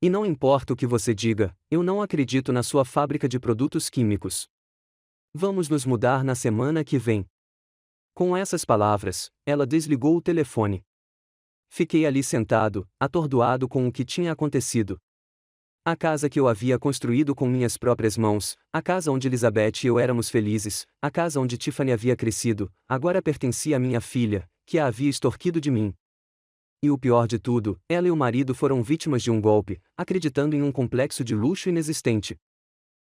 E não importa o que você diga, eu não acredito na sua fábrica de produtos químicos. Vamos nos mudar na semana que vem. Com essas palavras, ela desligou o telefone. Fiquei ali sentado, atordoado com o que tinha acontecido. A casa que eu havia construído com minhas próprias mãos, a casa onde Elizabeth e eu éramos felizes, a casa onde Tiffany havia crescido, agora pertencia à minha filha, que a havia extorquido de mim. E o pior de tudo, ela e o marido foram vítimas de um golpe, acreditando em um complexo de luxo inexistente.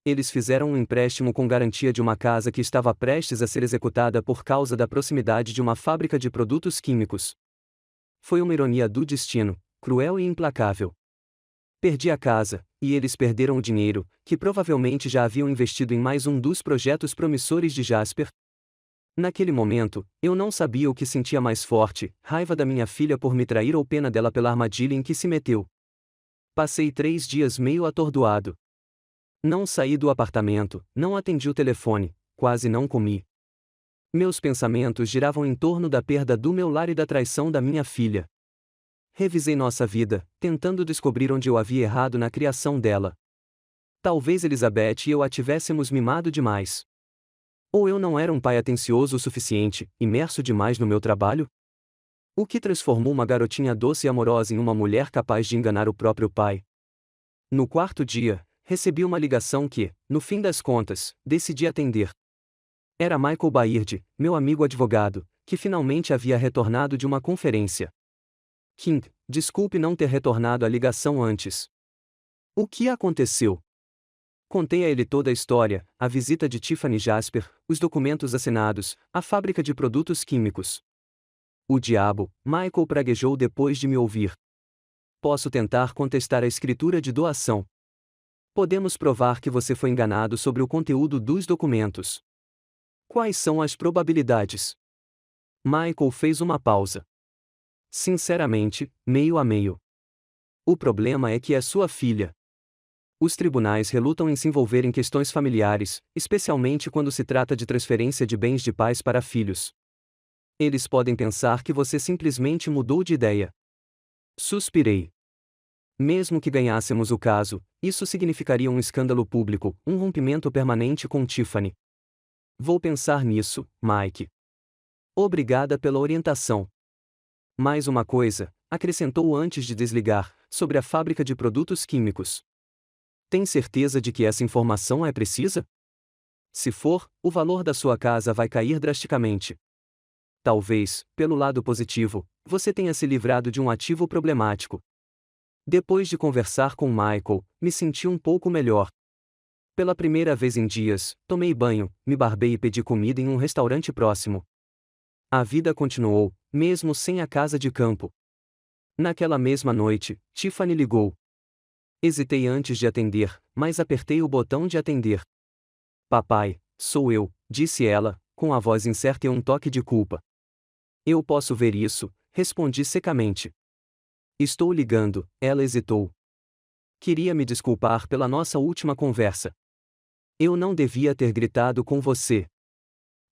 Eles fizeram um empréstimo com garantia de uma casa que estava prestes a ser executada por causa da proximidade de uma fábrica de produtos químicos. Foi uma ironia do destino, cruel e implacável. Perdi a casa, e eles perderam o dinheiro, que provavelmente já haviam investido em mais um dos projetos promissores de Jasper. Naquele momento, eu não sabia o que sentia mais forte, raiva da minha filha por me trair ou pena dela pela armadilha em que se meteu. Passei 3 dias meio atordoado. Não saí do apartamento, não atendi o telefone, quase não comi. Meus pensamentos giravam em torno da perda do meu lar e da traição da minha filha. Revisei nossa vida, tentando descobrir onde eu havia errado na criação dela. Talvez Elizabeth e eu a tivéssemos mimado demais. Ou eu não era um pai atencioso o suficiente, imerso demais no meu trabalho? O que transformou uma garotinha doce e amorosa em uma mulher capaz de enganar o próprio pai? No 4º dia, recebi uma ligação que, no fim das contas, decidi atender. Era Michael Baird, meu amigo advogado, que finalmente havia retornado de uma conferência. King, desculpe não ter retornado a ligação antes. O que aconteceu? Contei a ele toda a história, a visita de Tiffany Jasper, os documentos assinados, a fábrica de produtos químicos. O diabo, Michael praguejou depois de me ouvir. Posso tentar contestar a escritura de doação. Podemos provar que você foi enganado sobre o conteúdo dos documentos. Quais são as probabilidades? Michael fez uma pausa. Sinceramente, meio a meio. O problema é que é sua filha. Os tribunais relutam em se envolver em questões familiares, especialmente quando se trata de transferência de bens de pais para filhos. Eles podem pensar que você simplesmente mudou de ideia. Suspirei. Mesmo que ganhássemos o caso, isso significaria um escândalo público, um rompimento permanente com Tiffany. Vou pensar nisso, Mike. Obrigada pela orientação. Mais uma coisa, acrescentou antes de desligar, sobre a fábrica de produtos químicos. Tem certeza de que essa informação é precisa? Se for, o valor da sua casa vai cair drasticamente. Talvez, pelo lado positivo, você tenha se livrado de um ativo problemático. Depois de conversar com Michael, me senti um pouco melhor. Pela primeira vez em dias, tomei banho, me barbei e pedi comida em um restaurante próximo. A vida continuou, mesmo sem a casa de campo. Naquela mesma noite, Tiffany ligou. Hesitei antes de atender, mas apertei o botão de atender. Papai, Sou eu, disse ela, com a voz incerta e um toque de culpa. Eu posso ver isso, respondi secamente. Estou ligando, ela hesitou. Queria me desculpar pela nossa última conversa. Eu não devia ter gritado com você.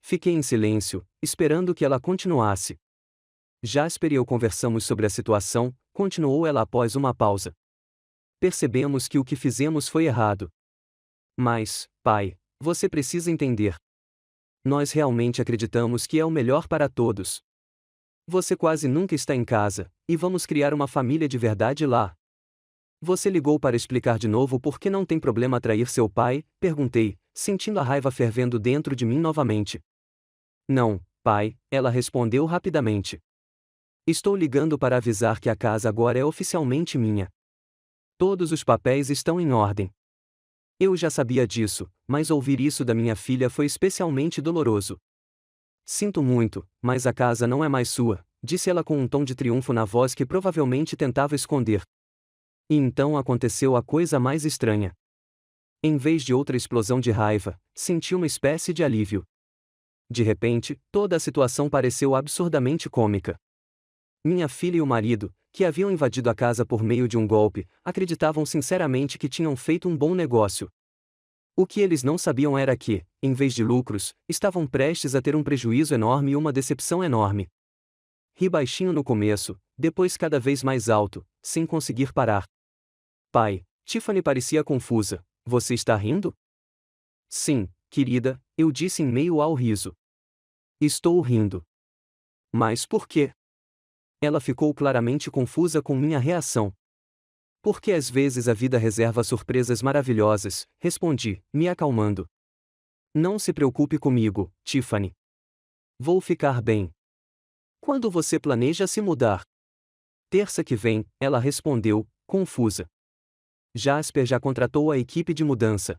Fiquei em silêncio, esperando que ela continuasse. Jasper e eu conversamos sobre a situação, continuou ela após uma pausa. Percebemos que o que fizemos foi errado. Mas, pai, você precisa entender. Nós realmente acreditamos que é o melhor para todos. Você quase nunca está em casa, e vamos criar uma família de verdade lá. Você ligou para explicar de novo por que não tem problema atrair seu pai? Perguntei, sentindo a raiva fervendo dentro de mim novamente. Não, pai, ela respondeu rapidamente. Estou ligando para avisar que a casa agora é oficialmente minha. Todos os papéis estão em ordem. Eu já sabia disso, mas ouvir isso da minha filha foi especialmente doloroso. Sinto muito, mas a casa não é mais sua, disse ela com um tom de triunfo na voz que provavelmente tentava esconder. E então aconteceu a coisa mais estranha. Em vez de outra explosão de raiva, senti uma espécie de alívio. De repente, toda a situação pareceu absurdamente cômica. Minha filha e o marido, que haviam invadido a casa por meio de um golpe, acreditavam sinceramente que tinham feito um bom negócio. O que eles não sabiam era que, em vez de lucros, estavam prestes a ter um prejuízo enorme e uma decepção enorme. Ri baixinho no começo, depois cada vez mais alto, sem conseguir parar. Pai, Tiffany parecia confusa. Você está rindo? Sim, querida, eu disse em meio ao riso. Estou rindo. Mas por quê? Ela ficou claramente confusa com minha reação. Porque às vezes a vida reserva surpresas maravilhosas, respondi, me acalmando. Não se preocupe comigo, Tiffany. Vou ficar bem. Quando você planeja se mudar? Terça que vem, ela respondeu, confusa. Jasper já contratou a equipe de mudança.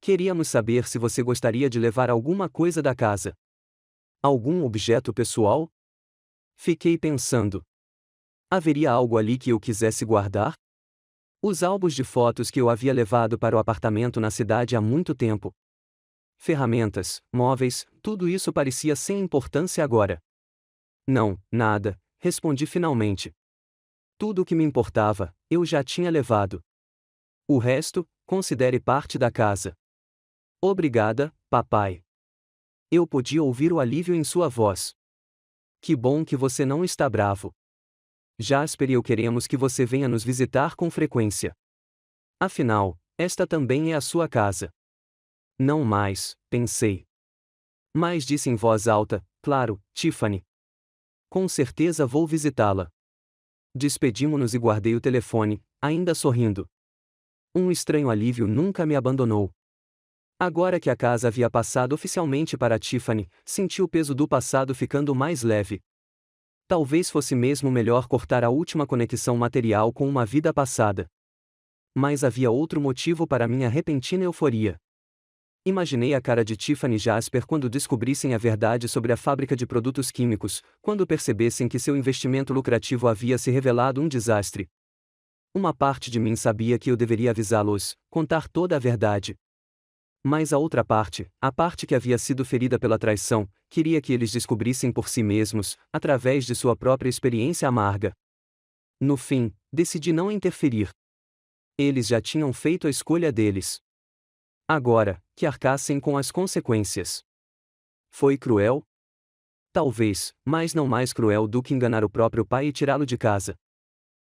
Queríamos saber se você gostaria de levar alguma coisa da casa. Algum objeto pessoal? Fiquei pensando. Haveria algo ali que eu quisesse guardar? Os álbuns de fotos que eu havia levado para o apartamento na cidade há muito tempo. Ferramentas, móveis, tudo isso parecia sem importância agora. Não, nada, respondi finalmente. Tudo o que me importava, eu já tinha levado. O resto, considere parte da casa. Obrigada, papai. Eu podia ouvir o alívio em sua voz. Que bom que você não está bravo. Jasper e eu queremos que você venha nos visitar com frequência. Afinal, esta também é a sua casa. Não mais, pensei. Mas disse em voz alta, claro, Tiffany. Com certeza vou visitá-la. Despedimo-nos e guardei o telefone, ainda sorrindo. Um estranho alívio nunca me abandonou. Agora que a casa havia passado oficialmente para Tiffany, senti o peso do passado ficando mais leve. Talvez fosse mesmo melhor cortar a última conexão material com uma vida passada. Mas havia outro motivo para minha repentina euforia. Imaginei a cara de Tiffany e Jasper quando descobrissem a verdade sobre a fábrica de produtos químicos, quando percebessem que seu investimento lucrativo havia se revelado um desastre. Uma parte de mim sabia que eu deveria avisá-los, contar toda a verdade. Mas a outra parte, a parte que havia sido ferida pela traição, queria que eles descobrissem por si mesmos, através de sua própria experiência amarga. No fim, decidi não interferir. Eles já tinham feito a escolha deles. Agora, que arcassem com as consequências. Foi cruel? Talvez, mas não mais cruel do que enganar o próprio pai e tirá-lo de casa.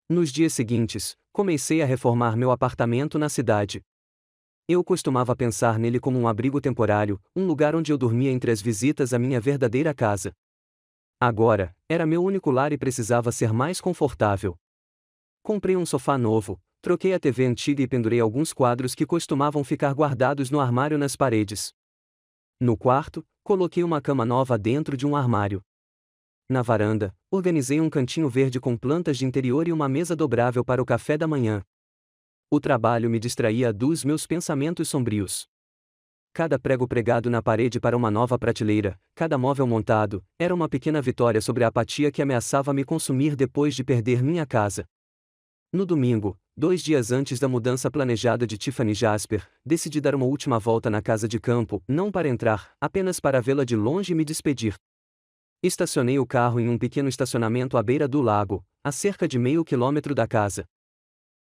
Nos dias seguintes, comecei a reformar meu apartamento na cidade. Eu costumava pensar nele como um abrigo temporário, um lugar onde eu dormia entre as visitas à minha verdadeira casa. Agora, era meu único lar e precisava ser mais confortável. Comprei um sofá novo, troquei a TV antiga e pendurei alguns quadros que costumavam ficar guardados no armário nas paredes. No quarto, coloquei uma cama nova dentro de um armário. Na varanda, organizei um cantinho verde com plantas de interior e uma mesa dobrável para o café da manhã. O trabalho me distraía dos meus pensamentos sombrios. Cada prego pregado na parede para uma nova prateleira, cada móvel montado, era uma pequena vitória sobre a apatia que ameaçava me consumir depois de perder minha casa. No domingo, 2 dias antes da mudança planejada de Tiffany Jasper, decidi dar uma última volta na casa de campo, não para entrar, apenas para vê-la de longe e me despedir. Estacionei o carro em um pequeno estacionamento à beira do lago, a cerca de meio quilômetro da casa.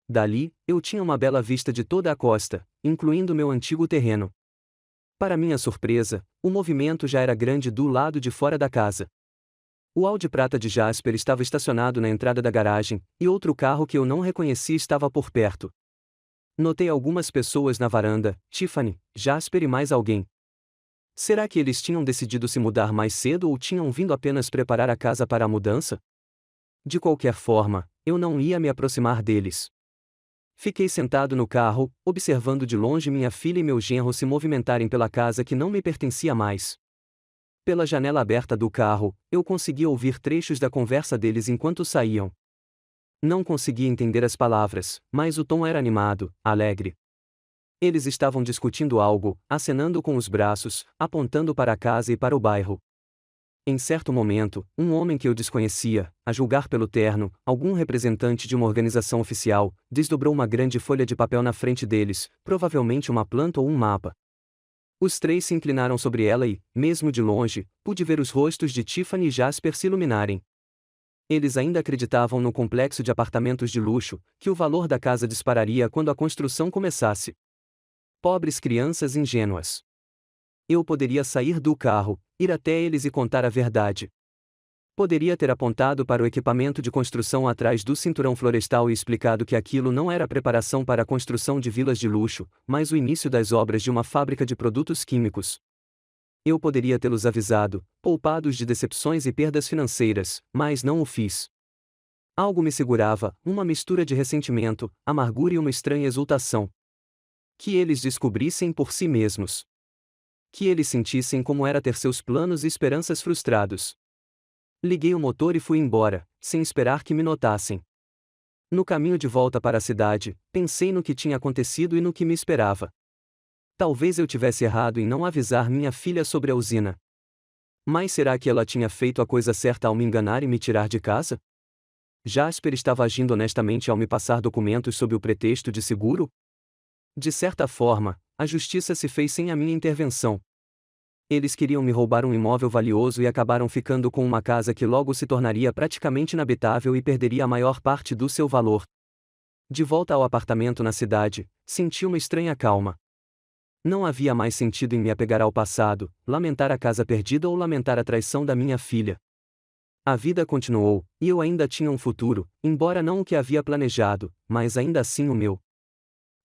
Dali, eu tinha uma bela vista de toda a costa, incluindo meu antigo terreno. Para minha surpresa, o movimento já era grande do lado de fora da casa. O Audi prata de Jasper estava estacionado na entrada da garagem, e outro carro que eu não reconheci estava por perto. Notei algumas pessoas na varanda, Tiffany, Jasper e mais alguém. Será que eles tinham decidido se mudar mais cedo ou tinham vindo apenas preparar a casa para a mudança? De qualquer forma, eu não ia me aproximar deles. Fiquei sentado no carro, observando de longe minha filha e meu genro se movimentarem pela casa que não me pertencia mais. Pela janela aberta do carro, eu conseguia ouvir trechos da conversa deles enquanto saíam. Não conseguia entender as palavras, mas o tom era animado, alegre. Eles estavam discutindo algo, acenando com os braços, apontando para a casa e para o bairro. Em certo momento, um homem que eu desconhecia, a julgar pelo terno, algum representante de uma organização oficial, desdobrou uma grande folha de papel na frente deles, provavelmente uma planta ou um mapa. Os três se inclinaram sobre ela e, mesmo de longe, pude ver os rostos de Tiffany e Jasper se iluminarem. Eles ainda acreditavam no complexo de apartamentos de luxo, que o valor da casa dispararia quando a construção começasse. Pobres crianças ingênuas. Eu poderia sair do carro, ir até eles e contar a verdade. Poderia ter apontado para o equipamento de construção atrás do cinturão florestal e explicado que aquilo não era preparação para a construção de vilas de luxo, mas o início das obras de uma fábrica de produtos químicos. Eu poderia tê-los avisado, poupados de decepções e perdas financeiras, mas não o fiz. Algo me segurava, uma mistura de ressentimento, amargura e uma estranha exultação. Que eles descobrissem por si mesmos. Que eles sentissem como era ter seus planos e esperanças frustrados. Liguei o motor e fui embora, sem esperar que me notassem. No caminho de volta para a cidade, pensei no que tinha acontecido e no que me esperava. Talvez eu tivesse errado em não avisar minha filha sobre a usina. Mas será que ela tinha feito a coisa certa ao me enganar e me tirar de casa? Jasper estava agindo honestamente ao me passar documentos sob o pretexto de seguro? De certa forma, a justiça se fez sem a minha intervenção. Eles queriam me roubar um imóvel valioso e acabaram ficando com uma casa que logo se tornaria praticamente inabitável e perderia a maior parte do seu valor. De volta ao apartamento na cidade, senti uma estranha calma. Não havia mais sentido em me apegar ao passado, lamentar a casa perdida ou lamentar a traição da minha filha. A vida continuou, e eu ainda tinha um futuro, embora não o que havia planejado, mas ainda assim o meu.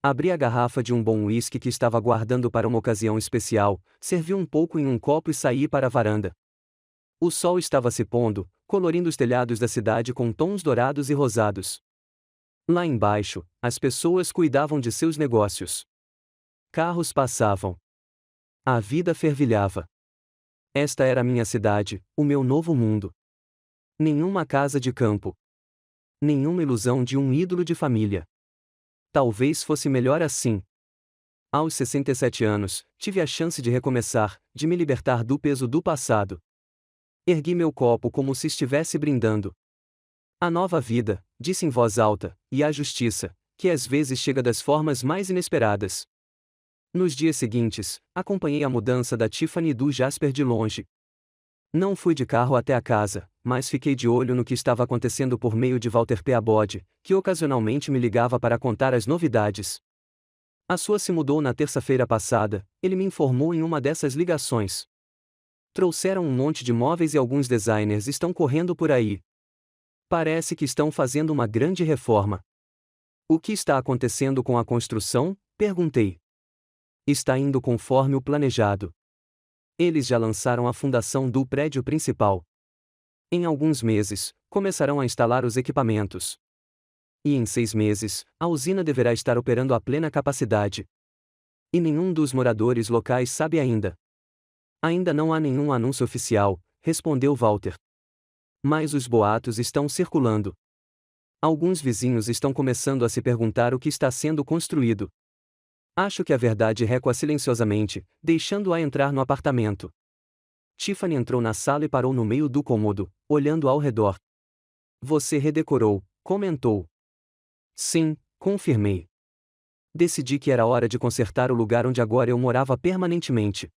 Abri a garrafa de um bom uísque que estava guardando para uma ocasião especial, servi um pouco em um copo e saí para a varanda. O sol estava se pondo, colorindo os telhados da cidade com tons dourados e rosados. Lá embaixo, as pessoas cuidavam de seus negócios. Carros passavam. A vida fervilhava. Esta era a minha cidade, o meu novo mundo. Nenhuma casa de campo. Nenhuma ilusão de um ídolo de família. Talvez fosse melhor assim. Aos 67 anos, tive a chance de recomeçar, de me libertar do peso do passado. Ergui meu copo como se estivesse brindando. A nova vida, disse em voz alta, e a justiça, que às vezes chega das formas mais inesperadas. Nos dias seguintes, acompanhei a mudança da Tiffany e do Jasper de longe. Não fui de carro até a casa, mas fiquei de olho no que estava acontecendo por meio de Walter P. Abode, que ocasionalmente me ligava para contar as novidades. A sua se mudou na terça-feira passada, ele me informou em uma dessas ligações. Trouxeram um monte de móveis e alguns designers estão correndo por aí. Parece que estão fazendo uma grande reforma. O que está acontecendo com a construção? Perguntei. Está indo conforme o planejado. Eles já lançaram a fundação do prédio principal. Em alguns meses, começarão a instalar os equipamentos. E em 6 meses, a usina deverá estar operando a plena capacidade. E nenhum dos moradores locais sabe ainda. Ainda não há nenhum anúncio oficial, respondeu Walter. Mas os boatos estão circulando. Alguns vizinhos estão começando a se perguntar o que está sendo construído. Acho que a verdade recua silenciosamente, deixando-a entrar no apartamento. Tiffany entrou na sala e parou no meio do cômodo, olhando ao redor. Você redecorou, comentou. Sim, confirmei. Decidi que era hora de consertar o lugar onde agora eu morava permanentemente.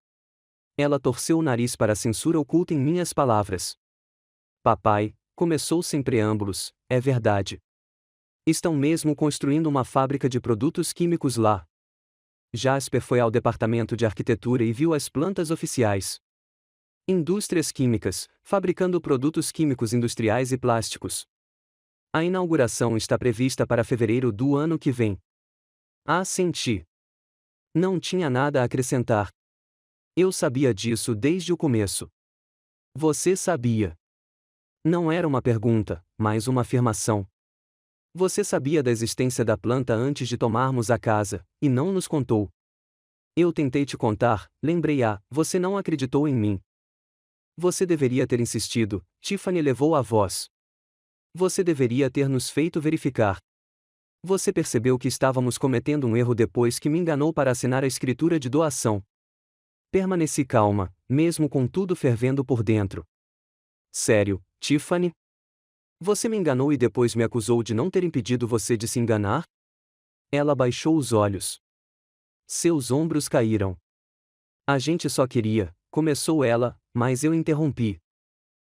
Ela torceu o nariz para a censura oculta em minhas palavras. Papai, começou sem preâmbulos, é verdade. Estão mesmo construindo uma fábrica de produtos químicos lá. Jasper foi ao departamento de arquitetura e viu as plantas oficiais. Indústrias químicas, fabricando produtos químicos industriais e plásticos. A inauguração está prevista para fevereiro do ano que vem. Assenti. Não tinha nada a acrescentar. Eu sabia disso desde o começo. Você sabia. Não era uma pergunta, mas uma afirmação. Você sabia da existência da planta antes de tomarmos a casa, e não nos contou. Eu tentei te contar, lembrei-a, você não acreditou em mim. Você deveria ter insistido, Tiffany elevou a voz. Você deveria ter nos feito verificar. Você percebeu que estávamos cometendo um erro depois que me enganou para assinar a escritura de doação. Permaneci calma, mesmo com tudo fervendo por dentro. Sério, Tiffany? Você me enganou e depois me acusou de não ter impedido você de se enganar? Ela baixou os olhos. Seus ombros caíram. A gente só queria, começou ela, mas eu interrompi.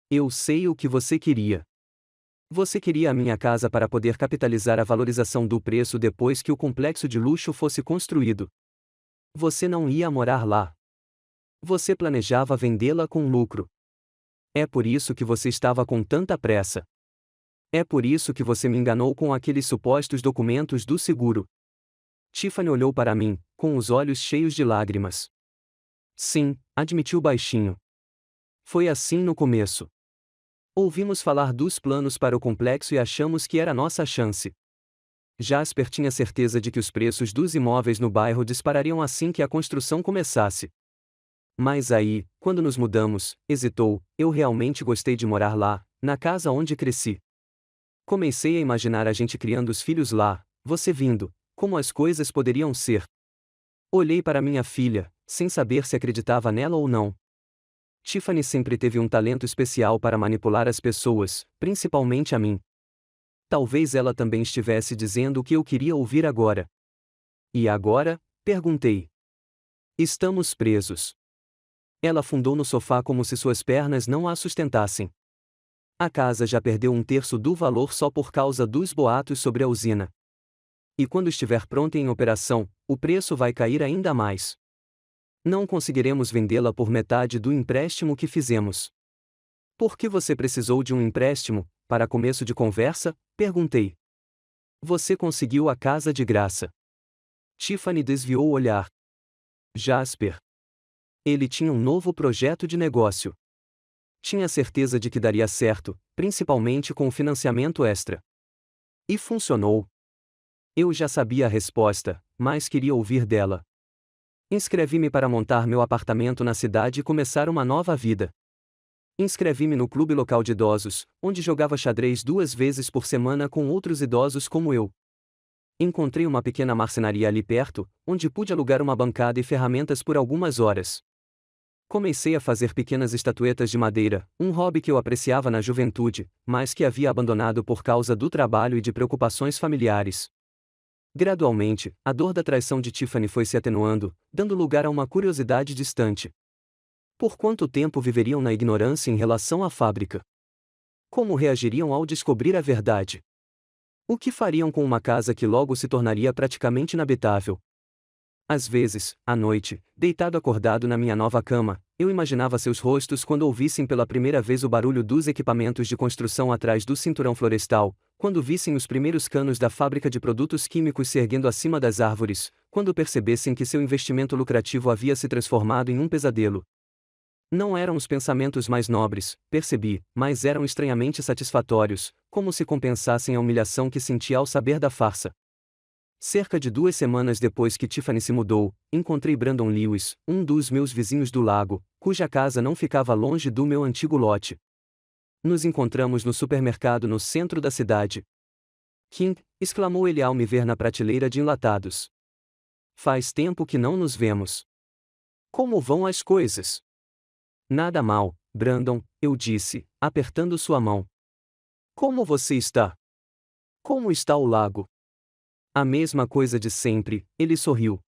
Eu sei o que você queria. Você queria a minha casa para poder capitalizar a valorização do preço depois que o complexo de luxo fosse construído. Você não ia morar lá. Você planejava vendê-la com lucro. É por isso que você estava com tanta pressa. É por isso que você me enganou com aqueles supostos documentos do seguro. Tiffany olhou para mim, com os olhos cheios de lágrimas. Sim, admitiu baixinho. Foi assim no começo. Ouvimos falar dos planos para o complexo e achamos que era nossa chance. Jasper tinha certeza de que os preços dos imóveis no bairro disparariam assim que a construção começasse. Mas aí, quando nos mudamos, hesitou, eu realmente gostei de morar lá, na casa onde cresci. Comecei a imaginar a gente criando os filhos lá, você vindo, como as coisas poderiam ser. Olhei para minha filha, sem saber se acreditava nela ou não. Tiffany sempre teve um talento especial para manipular as pessoas, principalmente a mim. Talvez ela também estivesse dizendo o que eu queria ouvir agora. E agora? Perguntei. Estamos presos. Ela afundou no sofá como se suas pernas não a sustentassem. A casa já perdeu um terço do valor só por causa dos boatos sobre a usina. E quando estiver pronta em operação, o preço vai cair ainda mais. Não conseguiremos vendê-la por metade do empréstimo que fizemos. Por que você precisou de um empréstimo, para começo de conversa? Perguntei. Você conseguiu a casa de graça. Tiffany desviou o olhar. Jasper. Ele tinha um novo projeto de negócio. Tinha certeza de que daria certo, principalmente com o financiamento extra. E funcionou. Eu já sabia a resposta, mas queria ouvir dela. Inscrevi-me para montar meu apartamento na cidade e começar uma nova vida. Inscrevi-me no clube local de idosos, onde jogava xadrez 2 vezes por semana com outros idosos como eu. Encontrei uma pequena marcenaria ali perto, onde pude alugar uma bancada e ferramentas por algumas horas. Comecei a fazer pequenas estatuetas de madeira, um hobby que eu apreciava na juventude, mas que havia abandonado por causa do trabalho e de preocupações familiares. Gradualmente, a dor da traição de Tiffany foi se atenuando, dando lugar a uma curiosidade distante. Por quanto tempo viveriam na ignorância em relação à fábrica? Como reagiriam ao descobrir a verdade? O que fariam com uma casa que logo se tornaria praticamente inabitável? Às vezes, à noite, deitado acordado na minha nova cama, eu imaginava seus rostos quando ouvissem pela primeira vez o barulho dos equipamentos de construção atrás do cinturão florestal, quando vissem os primeiros canos da fábrica de produtos químicos se erguendo acima das árvores, quando percebessem que seu investimento lucrativo havia se transformado em um pesadelo. Não eram os pensamentos mais nobres, percebi, mas eram estranhamente satisfatórios, como se compensassem a humilhação que senti ao saber da farsa. Cerca de 2 semanas depois que Tiffany se mudou, encontrei Brandon Lewis, um dos meus vizinhos do lago, cuja casa não ficava longe do meu antigo lote. Nos encontramos no supermercado no centro da cidade. King, exclamou ele ao me ver na prateleira de enlatados. Faz tempo que não nos vemos. Como vão as coisas? Nada mal, Brandon, eu disse, apertando sua mão. Como você está? Como está o lago? A mesma coisa de sempre, ele sorriu.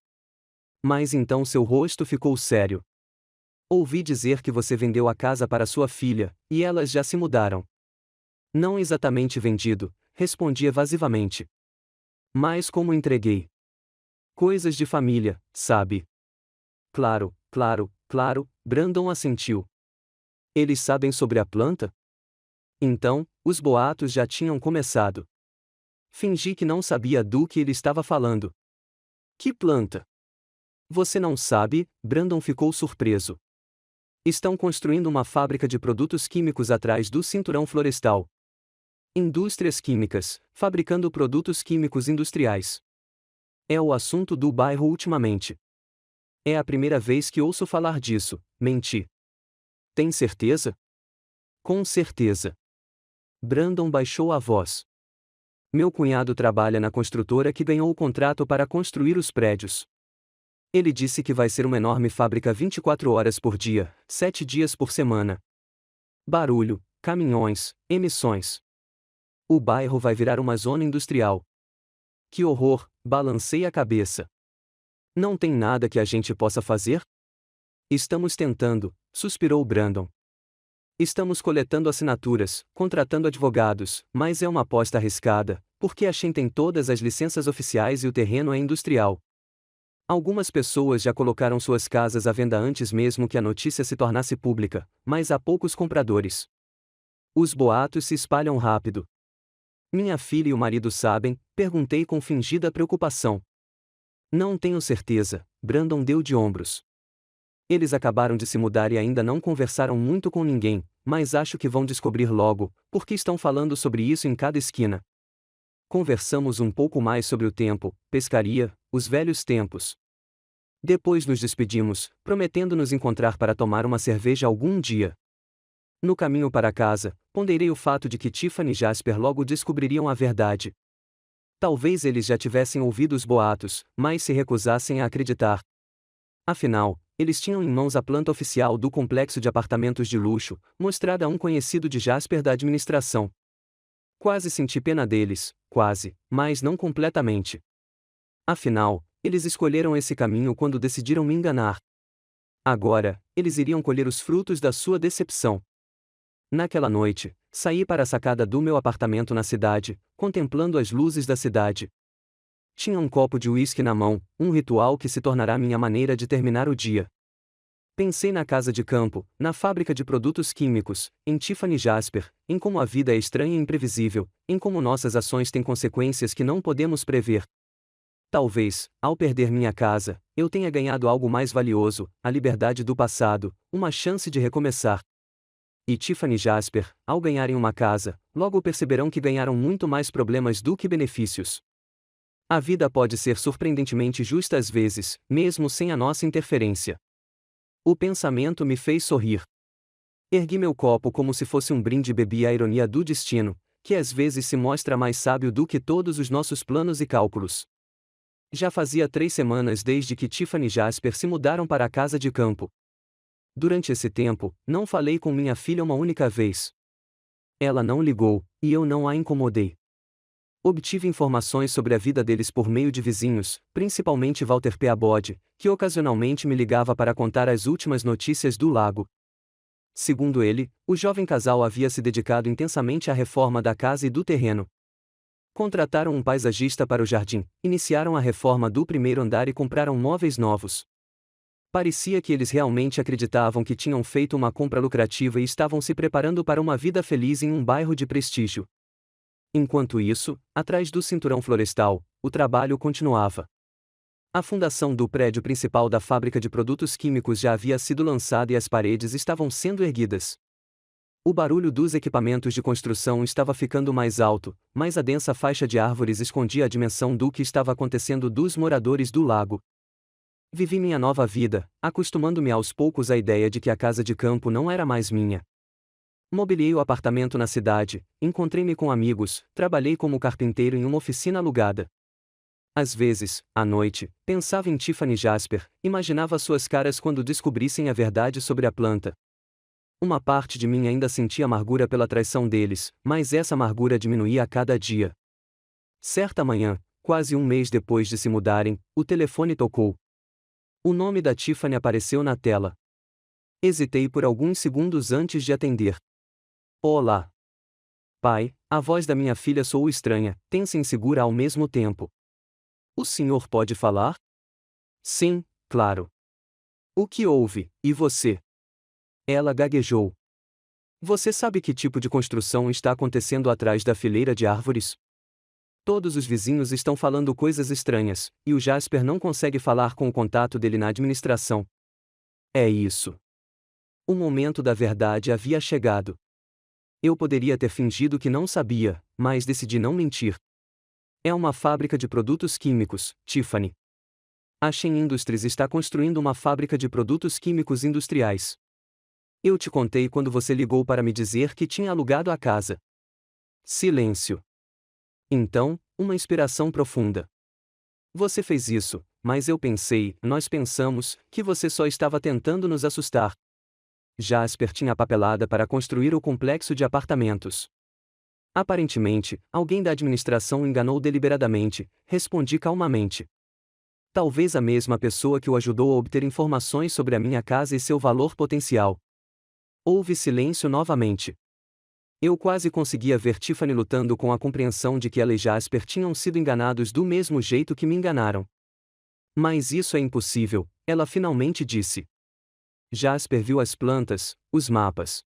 Mas então seu rosto ficou sério. Ouvi dizer que você vendeu a casa para sua filha, e elas já se mudaram. Não exatamente vendido, respondi evasivamente. Mas como entreguei? Coisas de família, sabe? Claro, claro, claro, Brandon assentiu. Eles sabem sobre a planta? Então, os boatos já tinham começado. Fingi que não sabia do que ele estava falando. Que planta? Você não sabe? Brandon ficou surpreso. Estão construindo uma fábrica de produtos químicos atrás do cinturão florestal. Indústrias químicas, fabricando produtos químicos industriais. É o assunto do bairro ultimamente. É a primeira vez que ouço falar disso, menti. Tem certeza? Com certeza. Brandon baixou a voz. Meu cunhado trabalha na construtora que ganhou o contrato para construir os prédios. Ele disse que vai ser uma enorme fábrica 24 horas por dia, 7 dias por semana. Barulho, caminhões, emissões. O bairro vai virar uma zona industrial. Que horror, balancei a cabeça. Não tem nada que a gente possa fazer? Estamos tentando, suspirou Brandon. Estamos coletando assinaturas, contratando advogados, mas é uma aposta arriscada, porque a Shen tem todas as licenças oficiais e o terreno é industrial. Algumas pessoas já colocaram suas casas à venda antes mesmo que a notícia se tornasse pública, mas há poucos compradores. Os boatos se espalham rápido. Minha filha e o marido sabem? Perguntei com fingida preocupação. Não tenho certeza, Brandon deu de ombros. Eles acabaram de se mudar e ainda não conversaram muito com ninguém, mas acho que vão descobrir logo, porque estão falando sobre isso em cada esquina. Conversamos um pouco mais sobre o tempo, pescaria, os velhos tempos. Depois nos despedimos, prometendo nos encontrar para tomar uma cerveja algum dia. No caminho para casa, ponderei o fato de que Tiffany e Jasper logo descobririam a verdade. Talvez eles já tivessem ouvido os boatos, mas se recusassem a acreditar. Afinal, eles tinham em mãos a planta oficial do complexo de apartamentos de luxo, mostrada a um conhecido de Jasper da administração. Quase senti pena deles, quase, mas não completamente. Afinal, eles escolheram esse caminho quando decidiram me enganar. Agora, eles iriam colher os frutos da sua decepção. Naquela noite, saí para a sacada do meu apartamento na cidade, contemplando as luzes da cidade. Tinha um copo de uísque na mão, um ritual que se tornará minha maneira de terminar o dia. Pensei na casa de campo, na fábrica de produtos químicos, em Tiffany Jasper, em como a vida é estranha e imprevisível, em como nossas ações têm consequências que não podemos prever. Talvez, ao perder minha casa, eu tenha ganhado algo mais valioso, a liberdade do passado, uma chance de recomeçar. E Tiffany e Jasper, ao ganharem uma casa, logo perceberão que ganharam muito mais problemas do que benefícios. A vida pode ser surpreendentemente justa às vezes, mesmo sem a nossa interferência. O pensamento me fez sorrir. Ergui meu copo como se fosse um brinde e bebi a ironia do destino, que às vezes se mostra mais sábio do que todos os nossos planos e cálculos. Já fazia 3 semanas desde que Tiffany e Jasper se mudaram para a casa de campo. Durante esse tempo, não falei com minha filha uma única vez. Ela não ligou, e eu não a incomodei. Obtive informações sobre a vida deles por meio de vizinhos, principalmente Walter P. Abode, que ocasionalmente me ligava para contar as últimas notícias do lago. Segundo ele, o jovem casal havia se dedicado intensamente à reforma da casa e do terreno. Contrataram um paisagista para o jardim, iniciaram a reforma do primeiro andar e compraram móveis novos. Parecia que eles realmente acreditavam que tinham feito uma compra lucrativa e estavam se preparando para uma vida feliz em um bairro de prestígio. Enquanto isso, atrás do cinturão florestal, o trabalho continuava. A fundação do prédio principal da fábrica de produtos químicos já havia sido lançada e as paredes estavam sendo erguidas. O barulho dos equipamentos de construção estava ficando mais alto, mas a densa faixa de árvores escondia a dimensão do que estava acontecendo dos moradores do lago. Vivi minha nova vida, acostumando-me aos poucos à ideia de que a casa de campo não era mais minha. Mobiliei o apartamento na cidade, encontrei-me com amigos, trabalhei como carpinteiro em uma oficina alugada. Às vezes, à noite, pensava em Tiffany e Jasper, imaginava suas caras quando descobrissem a verdade sobre a planta. Uma parte de mim ainda sentia amargura pela traição deles, mas essa amargura diminuía a cada dia. Certa manhã, Quase um mês depois de se mudarem, o telefone tocou. O nome da Tiffany apareceu na tela. Hesitei por alguns segundos antes de atender. Olá. Pai, a voz da minha filha soou estranha, tensa e insegura ao mesmo tempo. O senhor pode falar? Sim, claro. O que houve, e você? Ela gaguejou. Você sabe que tipo de construção está acontecendo atrás da fileira de árvores? Todos os vizinhos estão falando coisas estranhas, e o Jasper não consegue falar com o contato dele na administração. É isso. O momento da verdade havia chegado. Eu poderia ter fingido que não sabia, mas decidi não mentir. É uma fábrica de produtos químicos, Tiffany. A Shen Industries está construindo uma fábrica de produtos químicos industriais. Eu te contei quando você ligou para me dizer que tinha alugado a casa. Silêncio. Então, uma inspiração profunda. Você fez isso, mas nós pensamos, que você só estava tentando nos assustar. Jasper tinha papelada para construir o complexo de apartamentos. Aparentemente, alguém da administração o enganou deliberadamente, respondi calmamente. Talvez a mesma pessoa que o ajudou a obter informações sobre a minha casa e seu valor potencial. Houve silêncio novamente. Eu quase conseguia ver Tiffany lutando com a compreensão de que ela e Jasper tinham sido enganados do mesmo jeito que me enganaram. Mas isso é impossível, ela finalmente disse. Jasper viu as plantas, os mapas.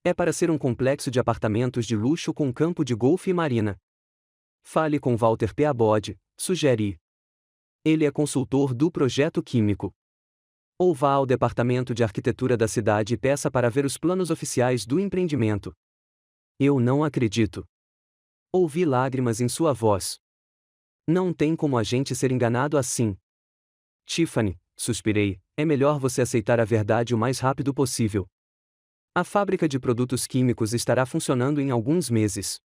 É para ser um complexo de apartamentos de luxo com campo de golfe e marina. Fale com Walter P. Abode, sugeri. Ele é consultor do projeto químico. Ou vá ao departamento de arquitetura da cidade e peça para ver os planos oficiais do empreendimento. Eu não acredito. Ouvi lágrimas em sua voz. Não tem como a gente ser enganado assim. Tiffany, suspirei, é melhor você aceitar a verdade o mais rápido possível. A fábrica de produtos químicos estará funcionando em alguns meses.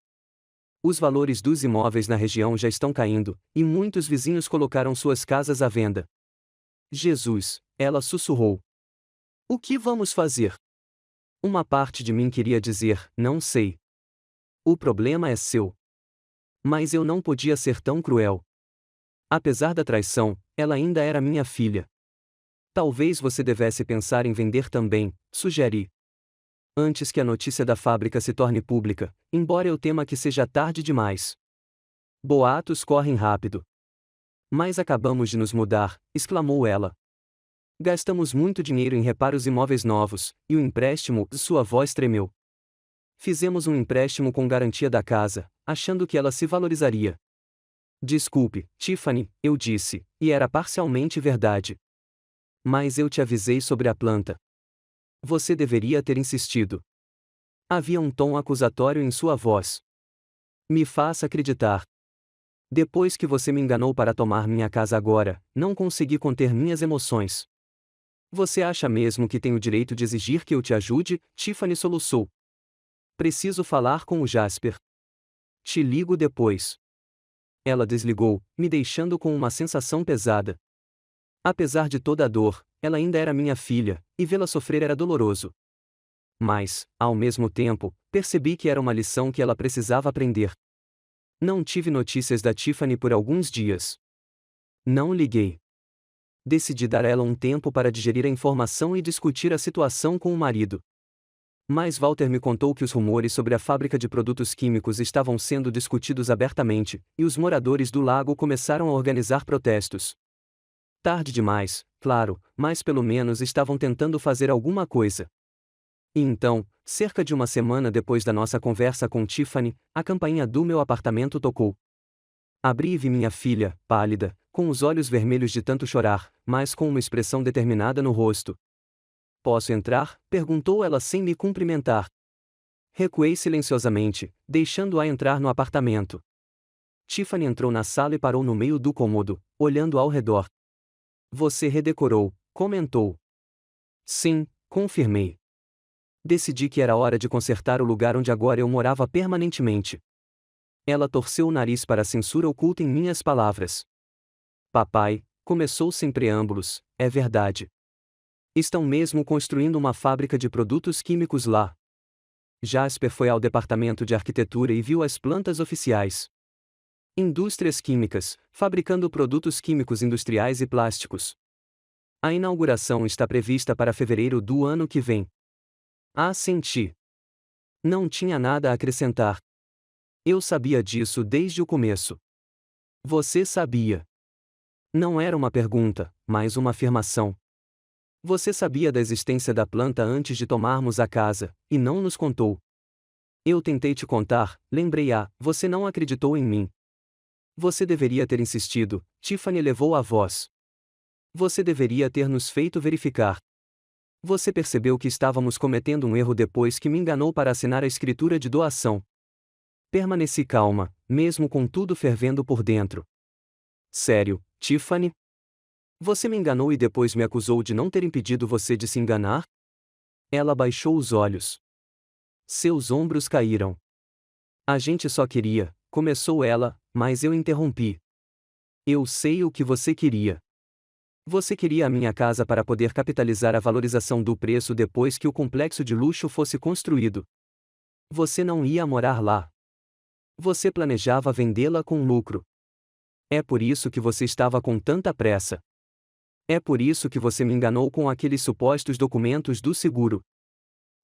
Os valores dos imóveis na região já estão caindo, e muitos vizinhos colocaram suas casas à venda. Jesus, ela sussurrou. O que vamos fazer? Uma parte de mim queria dizer, não sei. O problema é seu. Mas eu não podia ser tão cruel. Apesar da traição, ela ainda era minha filha. Talvez você devesse pensar em vender também, sugeri. Antes que a notícia da fábrica se torne pública, embora eu tema que seja tarde demais. Boatos correm rápido. Mas acabamos de nos mudar, exclamou ela. Gastamos muito dinheiro em reparos imóveis novos, e o empréstimo, sua voz tremeu. Fizemos um empréstimo com garantia da casa, achando que ela se valorizaria. Desculpe, Tiffany, eu disse, e era parcialmente verdade. Mas eu te avisei sobre a planta. Você deveria ter insistido. Havia um tom acusatório em sua voz. Me faça acreditar. Depois que você me enganou para tomar minha casa agora, não consegui conter minhas emoções. Você acha mesmo que tenho o direito de exigir que eu te ajude? Tiffany soluçou. Preciso falar com o Jasper. Te ligo depois. Ela desligou, me deixando com uma sensação pesada. Apesar de toda a dor, ela ainda era minha filha, e vê-la sofrer era doloroso. Mas, ao mesmo tempo, percebi que era uma lição que ela precisava aprender. Não tive notícias da Tiffany por alguns dias. Não liguei. Decidi dar a ela um tempo para digerir a informação e discutir a situação com o marido. Mas Walter me contou que os rumores sobre a fábrica de produtos químicos estavam sendo discutidos abertamente, e os moradores do lago começaram a organizar protestos. Tarde demais, claro, mas pelo menos estavam tentando fazer alguma coisa. E então, cerca de uma semana depois da nossa conversa com Tiffany, a campainha do meu apartamento tocou. Abri e vi minha filha, pálida, com os olhos vermelhos de tanto chorar, mas com uma expressão determinada no rosto. Posso entrar? Perguntou ela sem me cumprimentar. Recuei silenciosamente, deixando-a entrar no apartamento. Tiffany entrou na sala e parou no meio do cômodo, olhando ao redor. Você redecorou, comentou. Sim, confirmei. Decidi que era hora de consertar o lugar onde agora eu morava permanentemente. Ela torceu o nariz para a censura oculta em minhas palavras. Papai, começou sem preâmbulos, é verdade. Estão mesmo construindo uma fábrica de produtos químicos lá. Jasper foi ao departamento de arquitetura e viu as plantas oficiais. Indústrias químicas, fabricando produtos químicos industriais e plásticos. A inauguração está prevista para fevereiro do ano que vem. Assenti. Não tinha nada a acrescentar. Eu sabia disso desde o começo. Você sabia. Não era uma pergunta, mas uma afirmação. Você sabia da existência da planta antes de tomarmos a casa, e não nos contou. Eu tentei te contar, lembrei-a, você não acreditou em mim. Você deveria ter insistido, Tiffany elevou a voz. Você deveria ter nos feito verificar. Você percebeu que estávamos cometendo um erro depois que me enganou para assinar a escritura de doação. Permaneci calma, mesmo com tudo fervendo por dentro. Sério, Tiffany? Você me enganou e depois me acusou de não ter impedido você de se enganar? Ela baixou os olhos. Seus ombros caíram. A gente só queria, começou ela, mas eu interrompi. Eu sei o que você queria. Você queria a minha casa para poder capitalizar a valorização do preço depois que o complexo de luxo fosse construído. Você não ia morar lá. Você planejava vendê-la com lucro. É por isso que você estava com tanta pressa. É por isso que você me enganou com aqueles supostos documentos do seguro.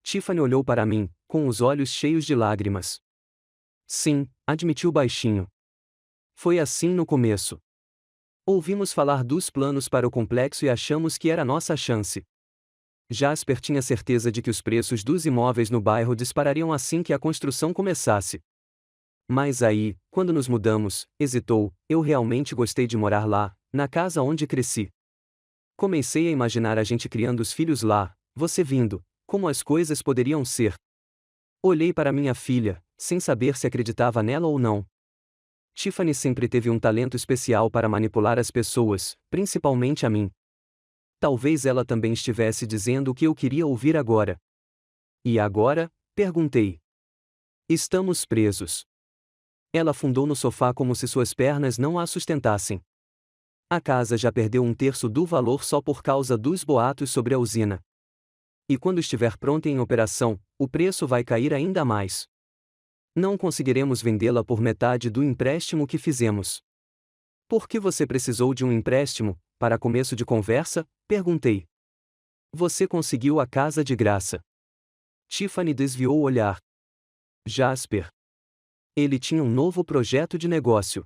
Tiffany olhou para mim, com os olhos cheios de lágrimas. Sim, admitiu baixinho. Foi assim no começo. Ouvimos falar dos planos para o complexo e achamos que era nossa chance. Jasper tinha certeza de que os preços dos imóveis no bairro disparariam assim que a construção começasse. Mas aí, quando nos mudamos, hesitou, eu realmente gostei de morar lá, na casa onde cresci. Comecei a imaginar a gente criando os filhos lá, você vindo, como as coisas poderiam ser. Olhei para minha filha, sem saber se acreditava nela ou não. Tiffany sempre teve um talento especial para manipular as pessoas, principalmente a mim. Talvez ela também estivesse dizendo o que eu queria ouvir agora. E agora? Perguntei. Estamos presos. Ela afundou no sofá como se suas pernas não a sustentassem. A casa já perdeu um terço do valor só por causa dos boatos sobre a usina. E quando estiver pronta em operação, o preço vai cair ainda mais. Não conseguiremos vendê-la por metade do empréstimo que fizemos. Por que você precisou de um empréstimo, para começo de conversa? Perguntei. Você conseguiu a casa de graça. Tiffany desviou o olhar. Jasper. Ele tinha um novo projeto de negócio.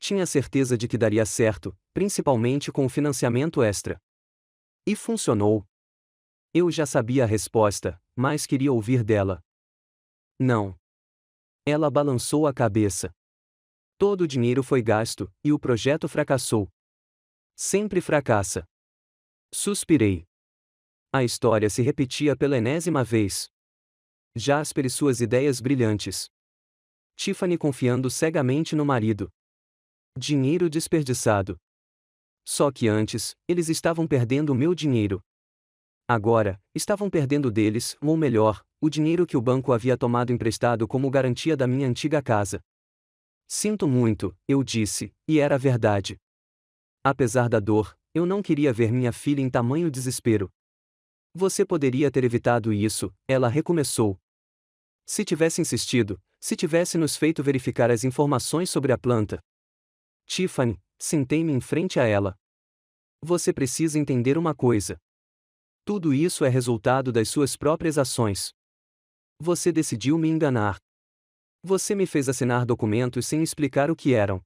Tinha certeza de que daria certo, principalmente com o financiamento extra. E funcionou. Eu já sabia a resposta, mas queria ouvir dela. Não. Ela balançou a cabeça. Todo o dinheiro foi gasto, e o projeto fracassou. Sempre fracassa. Suspirei. A história se repetia pela enésima vez. Jasper e suas ideias brilhantes. Tiffany confiando cegamente no marido. Dinheiro desperdiçado. Só que antes, eles estavam perdendo o meu dinheiro. Agora, estavam perdendo deles, ou melhor, o dinheiro que o banco havia tomado emprestado como garantia da minha antiga casa. Sinto muito, eu disse, e era verdade. Apesar da dor, eu não queria ver minha filha em tamanho desespero. Você poderia ter evitado isso, ela recomeçou. Se tivesse insistido, se tivesse nos feito verificar as informações sobre a planta. Tiffany, sentei-me em frente a ela. Você precisa entender uma coisa. Tudo isso é resultado das suas próprias ações. Você decidiu me enganar. Você me fez assinar documentos sem explicar o que eram.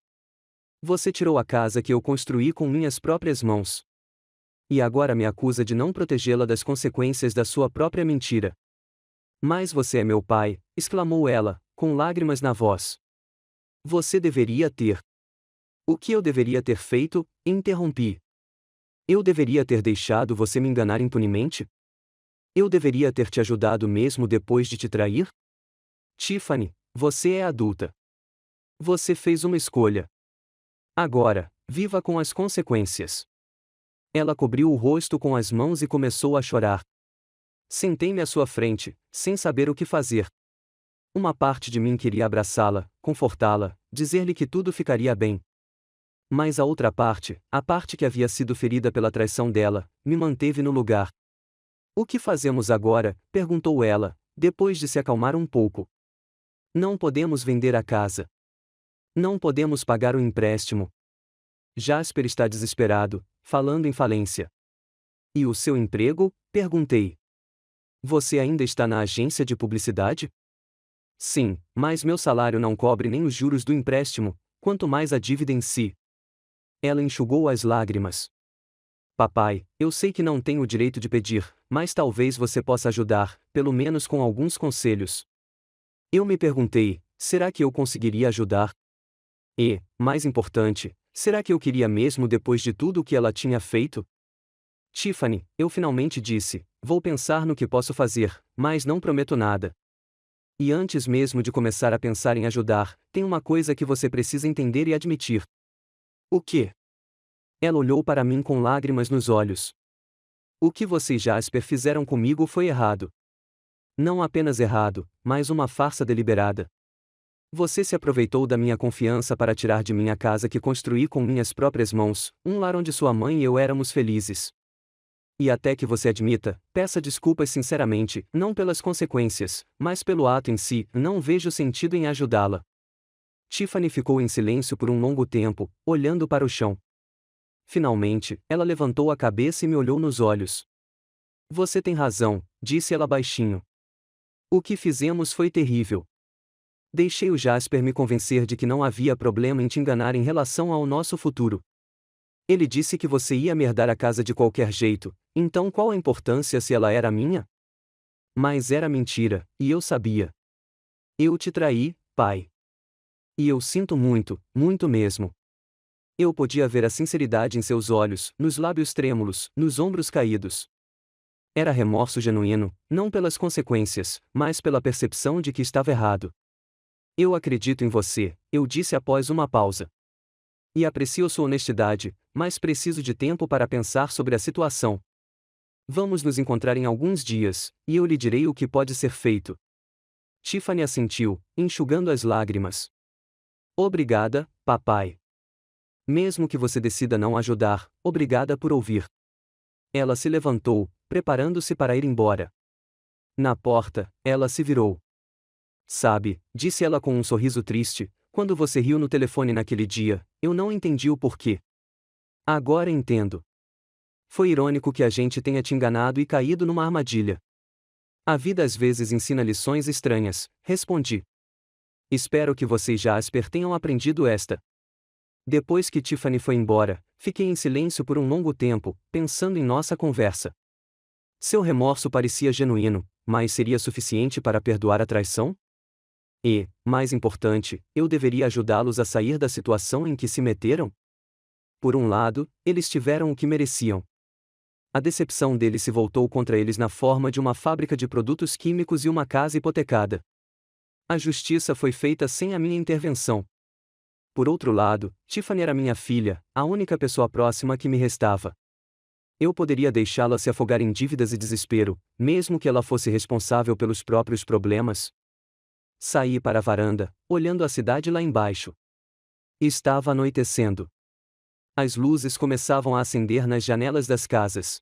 Você tirou a casa que eu construí com minhas próprias mãos. E agora me acusa de não protegê-la das consequências da sua própria mentira. Mas você é meu pai, exclamou ela, com lágrimas na voz. Você deveria ter. O que eu deveria ter feito? Interrompi. Eu deveria ter deixado você me enganar impunemente? Eu deveria ter te ajudado mesmo depois de te trair? Tiffany, você é adulta. Você fez uma escolha. Agora, viva com as consequências. Ela cobriu o rosto com as mãos e começou a chorar. Sentei-me à sua frente, sem saber o que fazer. Uma parte de mim queria abraçá-la, confortá-la, dizer-lhe que tudo ficaria bem. Mas a outra parte, a parte que havia sido ferida pela traição dela, me manteve no lugar. O que fazemos agora? Perguntou ela, depois de se acalmar um pouco. Não podemos vender a casa. Não podemos pagar o empréstimo. Jasper está desesperado, falando em falência. E o seu emprego? Perguntei. Você ainda está na agência de publicidade? Sim, mas meu salário não cobre nem os juros do empréstimo, quanto mais a dívida em si. Ela enxugou as lágrimas. Papai, eu sei que não tenho o direito de pedir, mas talvez você possa ajudar, pelo menos com alguns conselhos. Eu me perguntei, será que eu conseguiria ajudar? E, mais importante, será que eu queria mesmo depois de tudo o que ela tinha feito? Tiffany, eu finalmente disse, vou pensar no que posso fazer, mas não prometo nada. E antes mesmo de começar a pensar em ajudar, tem uma coisa que você precisa entender e admitir. O quê? Ela olhou para mim com lágrimas nos olhos. O que você e Jasper fizeram comigo foi errado. Não apenas errado, mas uma farsa deliberada. Você se aproveitou da minha confiança para tirar de mim a casa que construí com minhas próprias mãos, um lar onde sua mãe e eu éramos felizes. E até que você admita, peça desculpas sinceramente, não pelas consequências, mas pelo ato em si, não vejo sentido em ajudá-la. Tiffany ficou em silêncio por um longo tempo, olhando para o chão. Finalmente, ela levantou a cabeça e me olhou nos olhos. Você tem razão, disse ela baixinho. O que fizemos foi terrível. Deixei o Jasper me convencer de que não havia problema em te enganar em relação ao nosso futuro. Ele disse que você ia me herdar a casa de qualquer jeito, então qual a importância se ela era minha? Mas era mentira, e eu sabia. Eu te traí, pai. E eu sinto muito, muito mesmo. Eu podia ver a sinceridade em seus olhos, nos lábios trêmulos, nos ombros caídos. Era remorso genuíno, não pelas consequências, mas pela percepção de que estava errado. Eu acredito em você, eu disse após uma pausa. E aprecio sua honestidade, mas preciso de tempo para pensar sobre a situação. Vamos nos encontrar em alguns dias, e eu lhe direi o que pode ser feito. Tiffany assentiu, enxugando as lágrimas. Obrigada, papai. Mesmo que você decida não ajudar, obrigada por ouvir. Ela se levantou, preparando-se para ir embora. Na porta, ela se virou. Sabe, disse ela com um sorriso triste, quando você riu no telefone naquele dia, eu não entendi o porquê. Agora entendo. Foi irônico que a gente tenha te enganado e caído numa armadilha. A vida às vezes ensina lições estranhas, respondi. Espero que você e Jasper tenham aprendido esta. Depois que Tiffany foi embora, fiquei em silêncio por um longo tempo, pensando em nossa conversa. Seu remorso parecia genuíno, mas seria suficiente para perdoar a traição? E, mais importante, eu deveria ajudá-los a sair da situação em que se meteram? Por um lado, eles tiveram o que mereciam. A decepção deles se voltou contra eles na forma de uma fábrica de produtos químicos e uma casa hipotecada. A justiça foi feita sem a minha intervenção. Por outro lado, Tiffany era minha filha, a única pessoa próxima que me restava. Eu poderia deixá-la se afogar em dívidas e desespero, mesmo que ela fosse responsável pelos próprios problemas? Saí para a varanda, olhando a cidade lá embaixo. Estava anoitecendo. As luzes começavam a acender nas janelas das casas.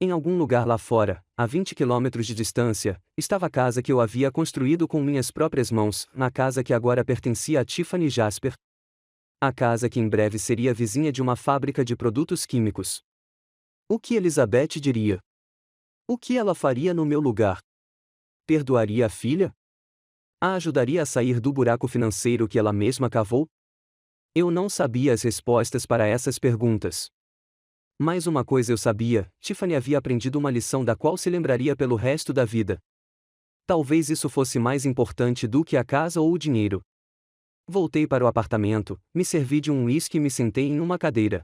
Em algum lugar lá fora, a 20 quilômetros de distância, estava a casa que eu havia construído com minhas próprias mãos, na casa que agora pertencia a Tiffany e Jasper. A casa que em breve seria vizinha de uma fábrica de produtos químicos. O que Elizabeth diria? O que ela faria no meu lugar? Perdoaria a filha? A ajudaria a sair do buraco financeiro que ela mesma cavou? Eu não sabia as respostas para essas perguntas. Mas uma coisa eu sabia, Tiffany havia aprendido uma lição da qual se lembraria pelo resto da vida. Talvez isso fosse mais importante do que a casa ou o dinheiro. Voltei para o apartamento, me servi de um uísque e me sentei em uma cadeira.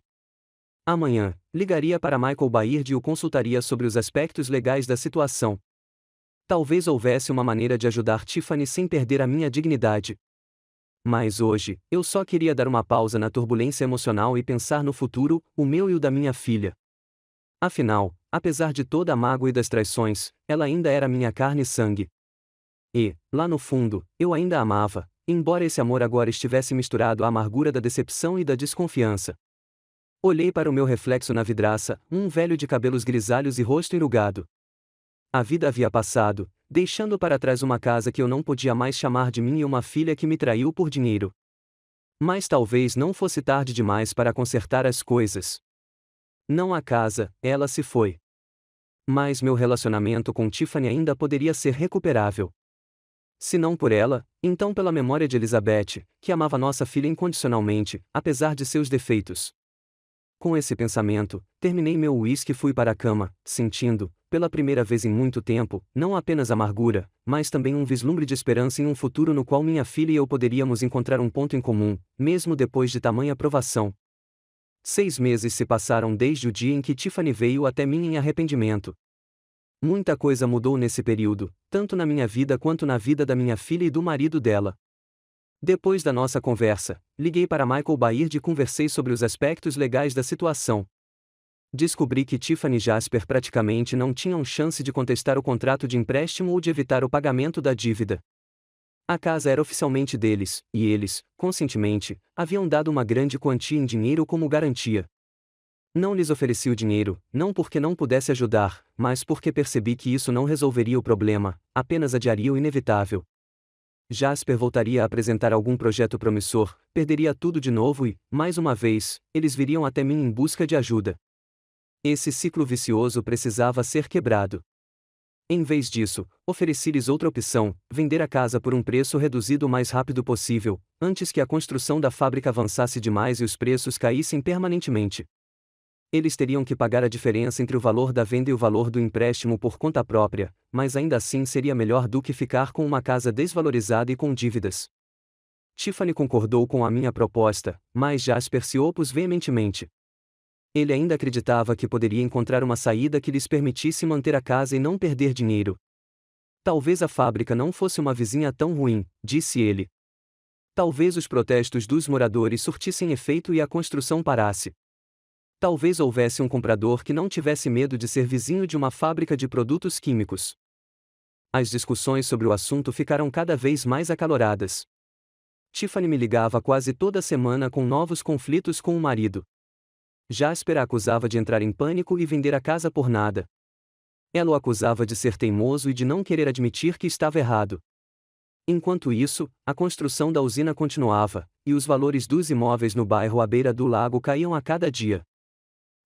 Amanhã, ligaria para Michael Baird e o consultaria sobre os aspectos legais da situação. Talvez houvesse uma maneira de ajudar Tiffany sem perder a minha dignidade. Mas hoje, eu só queria dar uma pausa na turbulência emocional e pensar no futuro, o meu e o da minha filha. Afinal, apesar de toda a mágoa e das traições, ela ainda era minha carne e sangue. E, lá no fundo, eu ainda a amava, embora esse amor agora estivesse misturado à amargura da decepção e da desconfiança. Olhei para o meu reflexo na vidraça, um velho de cabelos grisalhos e rosto enrugado. A vida havia passado, deixando para trás uma casa que eu não podia mais chamar de minha e uma filha que me traiu por dinheiro. Mas talvez não fosse tarde demais para consertar as coisas. Não a casa, ela se foi. Mas meu relacionamento com Tiffany ainda poderia ser recuperável. Se não por ela, então pela memória de Elizabeth, que amava nossa filha incondicionalmente, apesar de seus defeitos. Com esse pensamento, terminei meu uísque e fui para a cama, sentindo, pela primeira vez em muito tempo, não apenas amargura, mas também um vislumbre de esperança em um futuro no qual minha filha e eu poderíamos encontrar um ponto em comum, mesmo depois de tamanha provação. 6 meses se passaram desde o dia em que Tiffany veio até mim em arrependimento. Muita coisa mudou nesse período, tanto na minha vida quanto na vida da minha filha e do marido dela. Depois da nossa conversa, liguei para Michael Baird e conversei sobre os aspectos legais da situação. Descobri que Tiffany e Jasper praticamente não tinham chance de contestar o contrato de empréstimo ou de evitar o pagamento da dívida. A casa era oficialmente deles, e eles, conscientemente, haviam dado uma grande quantia em dinheiro como garantia. Não lhes ofereci o dinheiro, não porque não pudesse ajudar, mas porque percebi que isso não resolveria o problema, apenas adiaria o inevitável. Jasper voltaria a apresentar algum projeto promissor, perderia tudo de novo e, mais uma vez, eles viriam até mim em busca de ajuda. Esse ciclo vicioso precisava ser quebrado. Em vez disso, ofereci-lhes outra opção: vender a casa por um preço reduzido o mais rápido possível, antes que a construção da fábrica avançasse demais e os preços caíssem permanentemente. Eles teriam que pagar a diferença entre o valor da venda e o valor do empréstimo por conta própria, mas ainda assim seria melhor do que ficar com uma casa desvalorizada e com dívidas. Tiffany concordou com a minha proposta, mas Jasper se opôs veementemente. Ele ainda acreditava que poderia encontrar uma saída que lhes permitisse manter a casa e não perder dinheiro. Talvez a fábrica não fosse uma vizinha tão ruim, disse ele. Talvez os protestos dos moradores surtissem efeito e a construção parasse. Talvez houvesse um comprador que não tivesse medo de ser vizinho de uma fábrica de produtos químicos. As discussões sobre o assunto ficaram cada vez mais acaloradas. Tiffany me ligava quase toda semana com novos conflitos com o marido. Jasper a acusava de entrar em pânico e vender a casa por nada. Ela o acusava de ser teimoso e de não querer admitir que estava errado. Enquanto isso, a construção da usina continuava, e os valores dos imóveis no bairro à beira do lago caíam a cada dia.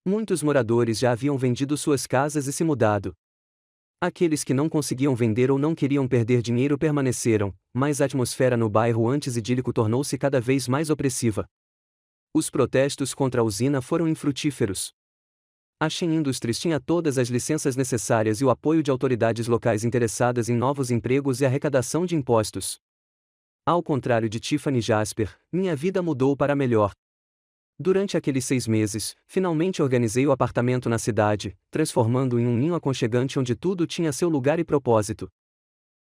Muitos moradores já haviam vendido suas casas e se mudado. Aqueles que não conseguiam vender ou não queriam perder dinheiro permaneceram, mas a atmosfera no bairro antes idílico tornou-se cada vez mais opressiva. Os protestos contra a usina foram infrutíferos. A Shen Industries tinha todas as licenças necessárias e o apoio de autoridades locais interessadas em novos empregos e arrecadação de impostos. Ao contrário de Tiffany e Jasper, minha vida mudou para melhor. Durante aqueles 6 meses, finalmente organizei o apartamento na cidade, transformando-o em um ninho aconchegante onde tudo tinha seu lugar e propósito.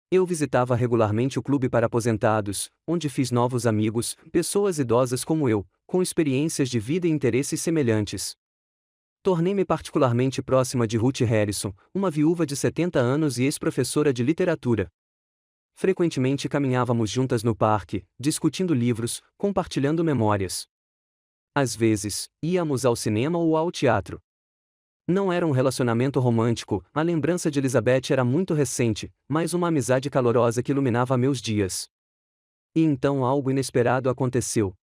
Eu visitava regularmente o clube para aposentados, onde fiz novos amigos, pessoas idosas como eu, com experiências de vida e interesses semelhantes. Tornei-me particularmente próxima de Ruth Harrison, uma viúva de 70 anos e ex-professora de literatura. Frequentemente caminhávamos juntas no parque, discutindo livros, compartilhando memórias. Às vezes, íamos ao cinema ou ao teatro. Não era um relacionamento romântico, a lembrança de Elizabeth era muito recente, mas uma amizade calorosa que iluminava meus dias. E então algo inesperado aconteceu.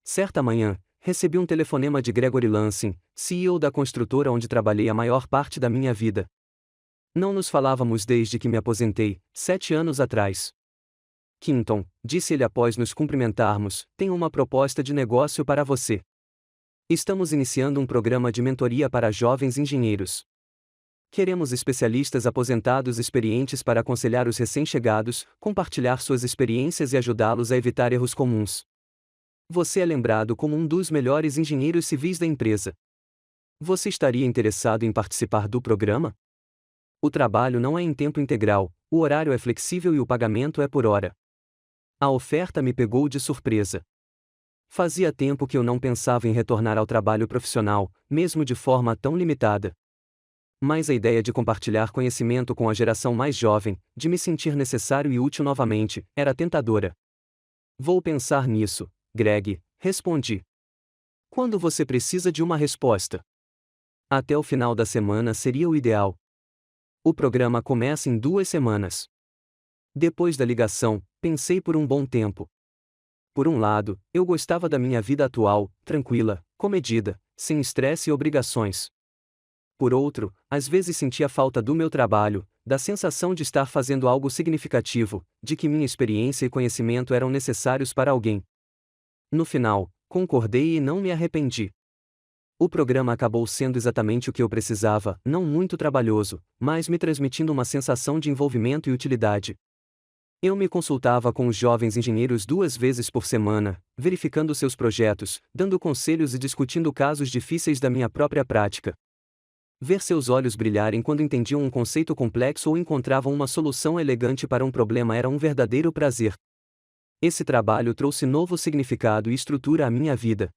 Certa manhã, recebi um telefonema de Gregory Lansing, CEO da construtora onde trabalhei a maior parte da minha vida. Não nos falávamos desde que me aposentei, 7 anos atrás. Quinton, disse ele após nos cumprimentarmos, tenho uma proposta de negócio para você. Estamos iniciando um programa de mentoria para jovens engenheiros. Queremos especialistas aposentados experientes para aconselhar os recém-chegados, compartilhar suas experiências e ajudá-los a evitar erros comuns. Você é lembrado como um dos melhores engenheiros civis da empresa. Você estaria interessado em participar do programa? O trabalho não é em tempo integral, o horário é flexível e o pagamento é por hora. A oferta me pegou de surpresa. Fazia tempo que eu não pensava em retornar ao trabalho profissional, mesmo de forma tão limitada. Mas a ideia de compartilhar conhecimento com a geração mais jovem, de me sentir necessário e útil novamente, era tentadora. Vou pensar nisso, Greg, respondi. Quando você precisa de uma resposta? Até o final da semana seria o ideal. O programa começa em 2 semanas. Depois da ligação, pensei por um bom tempo. Por um lado, eu gostava da minha vida atual, tranquila, comedida, sem estresse e obrigações. Por outro, às vezes sentia falta do meu trabalho, da sensação de estar fazendo algo significativo, de que minha experiência e conhecimento eram necessários para alguém. No final, concordei e não me arrependi. O programa acabou sendo exatamente o que eu precisava, não muito trabalhoso, mas me transmitindo uma sensação de envolvimento e utilidade. Eu me consultava com os jovens engenheiros 2 vezes por semana, verificando seus projetos, dando conselhos e discutindo casos difíceis da minha própria prática. Ver seus olhos brilharem quando entendiam um conceito complexo ou encontravam uma solução elegante para um problema era um verdadeiro prazer. Esse trabalho trouxe novo significado e estrutura à minha vida.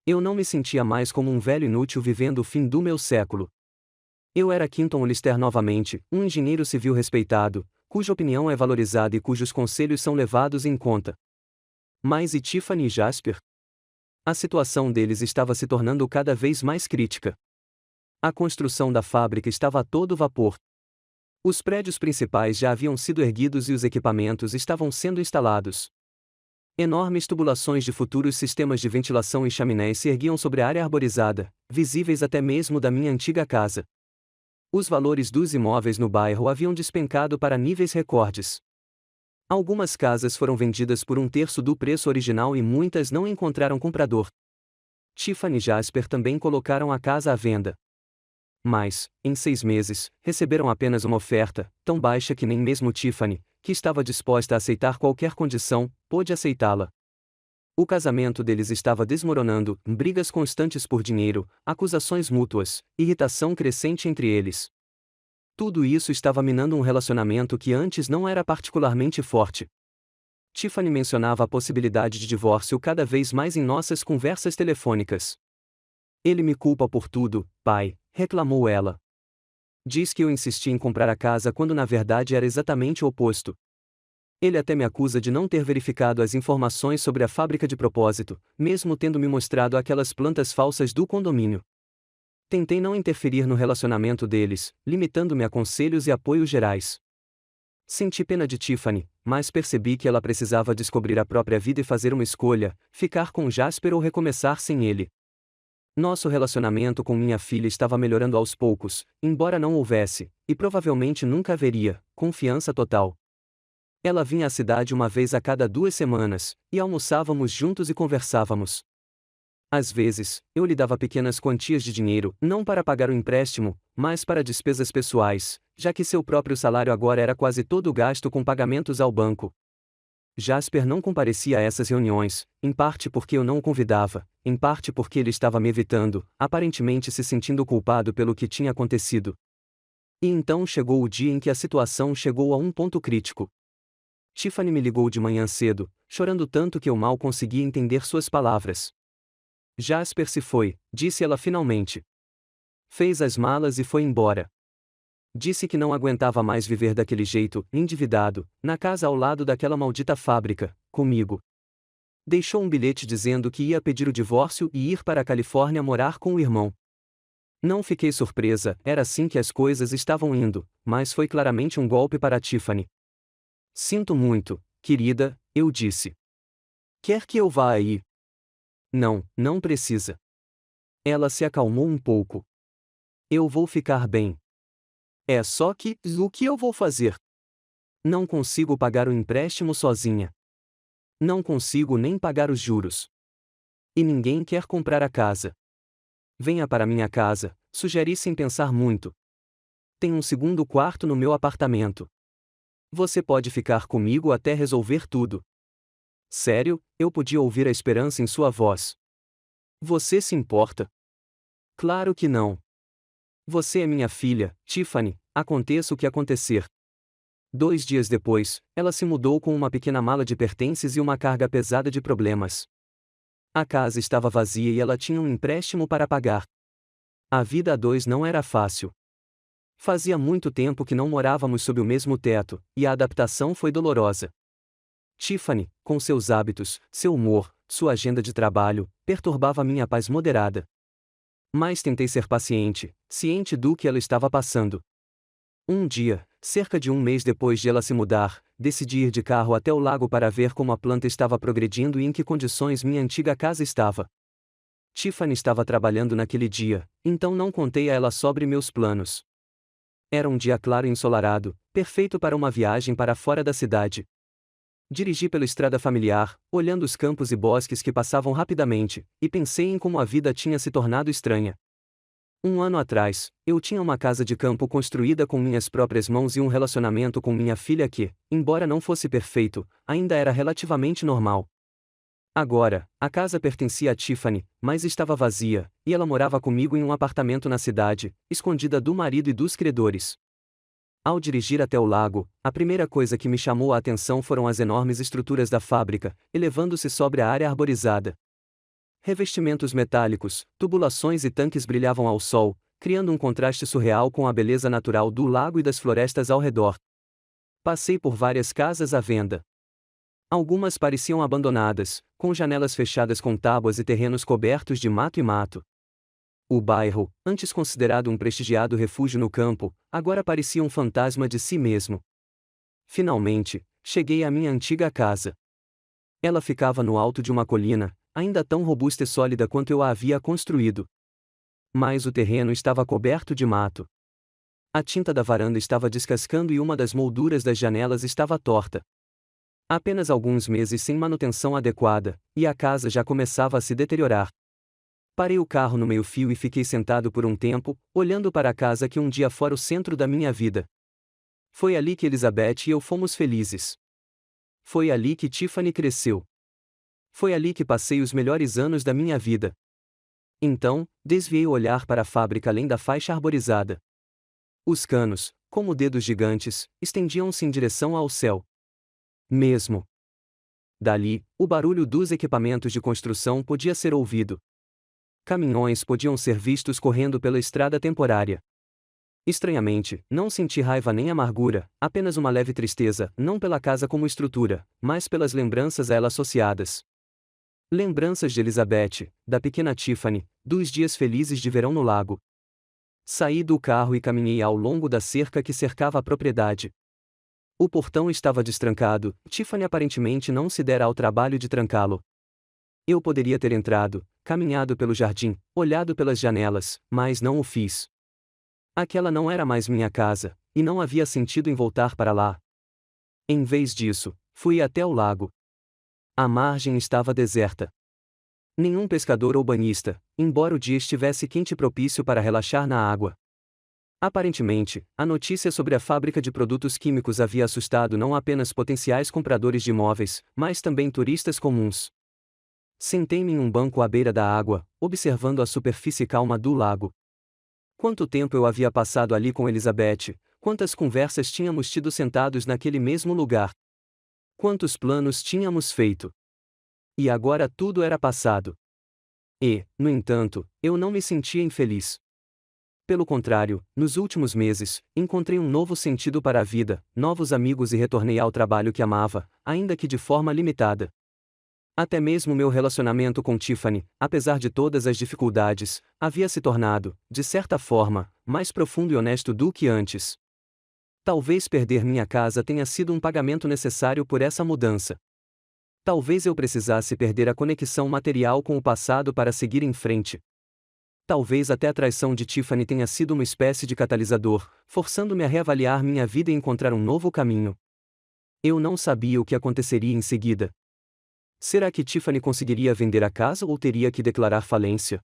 Eu não me sentia mais como um velho inútil vivendo o fim do meu século. Eu era Quinton Lister novamente, um engenheiro civil respeitado, cuja opinião é valorizada e cujos conselhos são levados em conta. Mas e Tiffany e Jasper? A situação deles estava se tornando cada vez mais crítica. A construção da fábrica estava a todo vapor. Os prédios principais já haviam sido erguidos e os equipamentos estavam sendo instalados. Enormes tubulações de futuros sistemas de ventilação e chaminés se erguiam sobre a área arborizada, visíveis até mesmo da minha antiga casa. Os valores dos imóveis no bairro haviam despencado para níveis recordes. Algumas casas foram vendidas por 1/3 do preço original e muitas não encontraram comprador. Tiffany e Jasper também colocaram a casa à venda. Mas, em 6 meses, receberam apenas uma oferta, tão baixa que nem mesmo Tiffany, que estava disposta a aceitar qualquer condição, pôde aceitá-la. O casamento deles estava desmoronando, brigas constantes por dinheiro, acusações mútuas, irritação crescente entre eles. Tudo isso estava minando um relacionamento que antes não era particularmente forte. Tiffany mencionava a possibilidade de divórcio cada vez mais em nossas conversas telefônicas. Ele me culpa por tudo, pai, reclamou ela. Diz que eu insisti em comprar a casa quando na verdade era exatamente o oposto. Ele até me acusa de não ter verificado as informações sobre a fábrica de propósito, mesmo tendo me mostrado aquelas plantas falsas do condomínio. Tentei não interferir no relacionamento deles, limitando-me a conselhos e apoios gerais. Senti pena de Tiffany, mas percebi que ela precisava descobrir a própria vida e fazer uma escolha, ficar com Jasper ou recomeçar sem ele. Nosso relacionamento com minha filha estava melhorando aos poucos, embora não houvesse, e provavelmente nunca haveria, confiança total. Ela vinha à cidade uma vez a cada 2 semanas, e almoçávamos juntos e conversávamos. Às vezes, eu lhe dava pequenas quantias de dinheiro, não para pagar o empréstimo, mas para despesas pessoais, já que seu próprio salário agora era quase todo gasto com pagamentos ao banco. Jasper não comparecia a essas reuniões, em parte porque eu não o convidava, em parte porque ele estava me evitando, aparentemente se sentindo culpado pelo que tinha acontecido. E então chegou o dia em que a situação chegou a um ponto crítico. Tiffany me ligou de manhã cedo, chorando tanto que eu mal conseguia entender suas palavras. Jasper se foi, disse ela finalmente. Fez as malas e foi embora. Disse que não aguentava mais viver daquele jeito, endividado, na casa ao lado daquela maldita fábrica, comigo. Deixou um bilhete dizendo que ia pedir o divórcio e ir para a Califórnia morar com o irmão. Não fiquei surpresa, era assim que as coisas estavam indo, mas foi claramente um golpe para Tiffany. Sinto muito, querida, eu disse. Quer que eu vá aí? Não, não precisa. Ela se acalmou um pouco. Eu vou ficar bem. É só que, o que eu vou fazer? Não consigo pagar o empréstimo sozinha. Não consigo nem pagar os juros. E ninguém quer comprar a casa. Venha para minha casa, sugeri sem pensar muito. Tem um segundo quarto no meu apartamento. Você pode ficar comigo até resolver tudo. Sério, eu podia ouvir a esperança em sua voz. Você se importa? Claro que não. Você é minha filha, Tiffany, aconteça o que acontecer. 2 dias depois, ela se mudou com uma pequena mala de pertences e uma carga pesada de problemas. A casa estava vazia e ela tinha um empréstimo para pagar. A vida a dois não era fácil. Fazia muito tempo que não morávamos sob o mesmo teto, e a adaptação foi dolorosa. Tiffany, com seus hábitos, seu humor, sua agenda de trabalho, perturbava minha paz moderada. Mas tentei ser paciente, ciente do que ela estava passando. Um dia, cerca de um mês depois de ela se mudar, decidi ir de carro até o lago para ver como a planta estava progredindo e em que condições minha antiga casa estava. Tiffany estava trabalhando naquele dia, então não contei a ela sobre meus planos. Era um dia claro e ensolarado, perfeito para uma viagem para fora da cidade. Dirigi pela estrada familiar, olhando os campos e bosques que passavam rapidamente, e pensei em como a vida tinha se tornado estranha. Um ano atrás, eu tinha uma casa de campo construída com minhas próprias mãos e um relacionamento com minha filha que, embora não fosse perfeito, ainda era relativamente normal. Agora, a casa pertencia a Tiffany, mas estava vazia, e ela morava comigo em um apartamento na cidade, escondida do marido e dos credores. Ao dirigir até o lago, a primeira coisa que me chamou a atenção foram as enormes estruturas da fábrica, elevando-se sobre a área arborizada. Revestimentos metálicos, tubulações e tanques brilhavam ao sol, criando um contraste surreal com a beleza natural do lago e das florestas ao redor. Passei por várias casas à venda. Algumas pareciam abandonadas, com janelas fechadas com tábuas e terrenos cobertos de mato e mato. O bairro, antes considerado um prestigiado refúgio no campo, agora parecia um fantasma de si mesmo. Finalmente, cheguei à minha antiga casa. Ela ficava no alto de uma colina, ainda tão robusta e sólida quanto eu a havia construído. Mas o terreno estava coberto de mato. A tinta da varanda estava descascando e uma das molduras das janelas estava torta. Apenas alguns meses sem manutenção adequada, e a casa já começava a se deteriorar. Parei o carro no meio-fio e fiquei sentado por um tempo, olhando para a casa que um dia fora o centro da minha vida. Foi ali que Elizabeth e eu fomos felizes. Foi ali que Tiffany cresceu. Foi ali que passei os melhores anos da minha vida. Então, desviei o olhar para a fábrica além da faixa arborizada. Os canos, como dedos gigantes, estendiam-se em direção ao céu. Mesmo dali, o barulho dos equipamentos de construção podia ser ouvido. Caminhões podiam ser vistos correndo pela estrada temporária. Estranhamente, não senti raiva nem amargura, apenas uma leve tristeza, não pela casa como estrutura, mas pelas lembranças a ela associadas. Lembranças de Elizabeth, da pequena Tiffany, dos dias felizes de verão no lago. Saí do carro e caminhei ao longo da cerca que cercava a propriedade. O portão estava destrancado, Tiffany aparentemente não se dera ao trabalho de trancá-lo. Eu poderia ter entrado, caminhado pelo jardim, olhado pelas janelas, mas não o fiz. Aquela não era mais minha casa, e não havia sentido em voltar para lá. Em vez disso, fui até o lago. A margem estava deserta. Nenhum pescador ou banhista, embora o dia estivesse quente e propício para relaxar na água. Aparentemente, a notícia sobre a fábrica de produtos químicos havia assustado não apenas potenciais compradores de imóveis, mas também turistas comuns. Sentei-me em um banco à beira da água, observando a superfície calma do lago. Quanto tempo eu havia passado ali com Elizabeth, quantas conversas tínhamos tido sentados naquele mesmo lugar. Quantos planos tínhamos feito. E agora tudo era passado. E, no entanto, eu não me sentia infeliz. Pelo contrário, nos últimos meses, encontrei um novo sentido para a vida, novos amigos e retornei ao trabalho que amava, ainda que de forma limitada. Até mesmo meu relacionamento com Tiffany, apesar de todas as dificuldades, havia se tornado, de certa forma, mais profundo e honesto do que antes. Talvez perder minha casa tenha sido um pagamento necessário por essa mudança. Talvez eu precisasse perder a conexão material com o passado para seguir em frente. Talvez até a traição de Tiffany tenha sido uma espécie de catalisador, forçando-me a reavaliar minha vida e encontrar um novo caminho. Eu não sabia o que aconteceria em seguida. Será que Tiffany conseguiria vender a casa ou teria que declarar falência?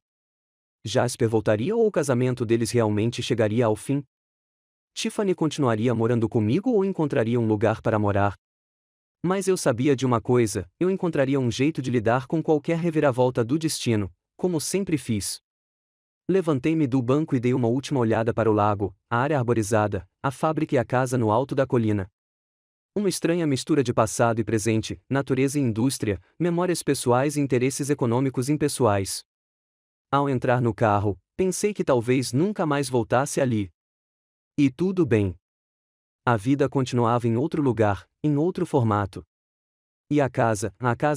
Jasper voltaria ou o casamento deles realmente chegaria ao fim? Tiffany continuaria morando comigo ou encontraria um lugar para morar? Mas eu sabia de uma coisa, eu encontraria um jeito de lidar com qualquer reviravolta do destino, como sempre fiz. Levantei-me do banco e dei uma última olhada para o lago, a área arborizada, a fábrica e a casa no alto da colina. Uma estranha mistura de passado e presente, natureza e indústria, memórias pessoais e interesses econômicos impessoais. Ao entrar no carro, pensei que talvez nunca mais voltasse ali. E tudo bem. A vida continuava em outro lugar, em outro formato. E a casa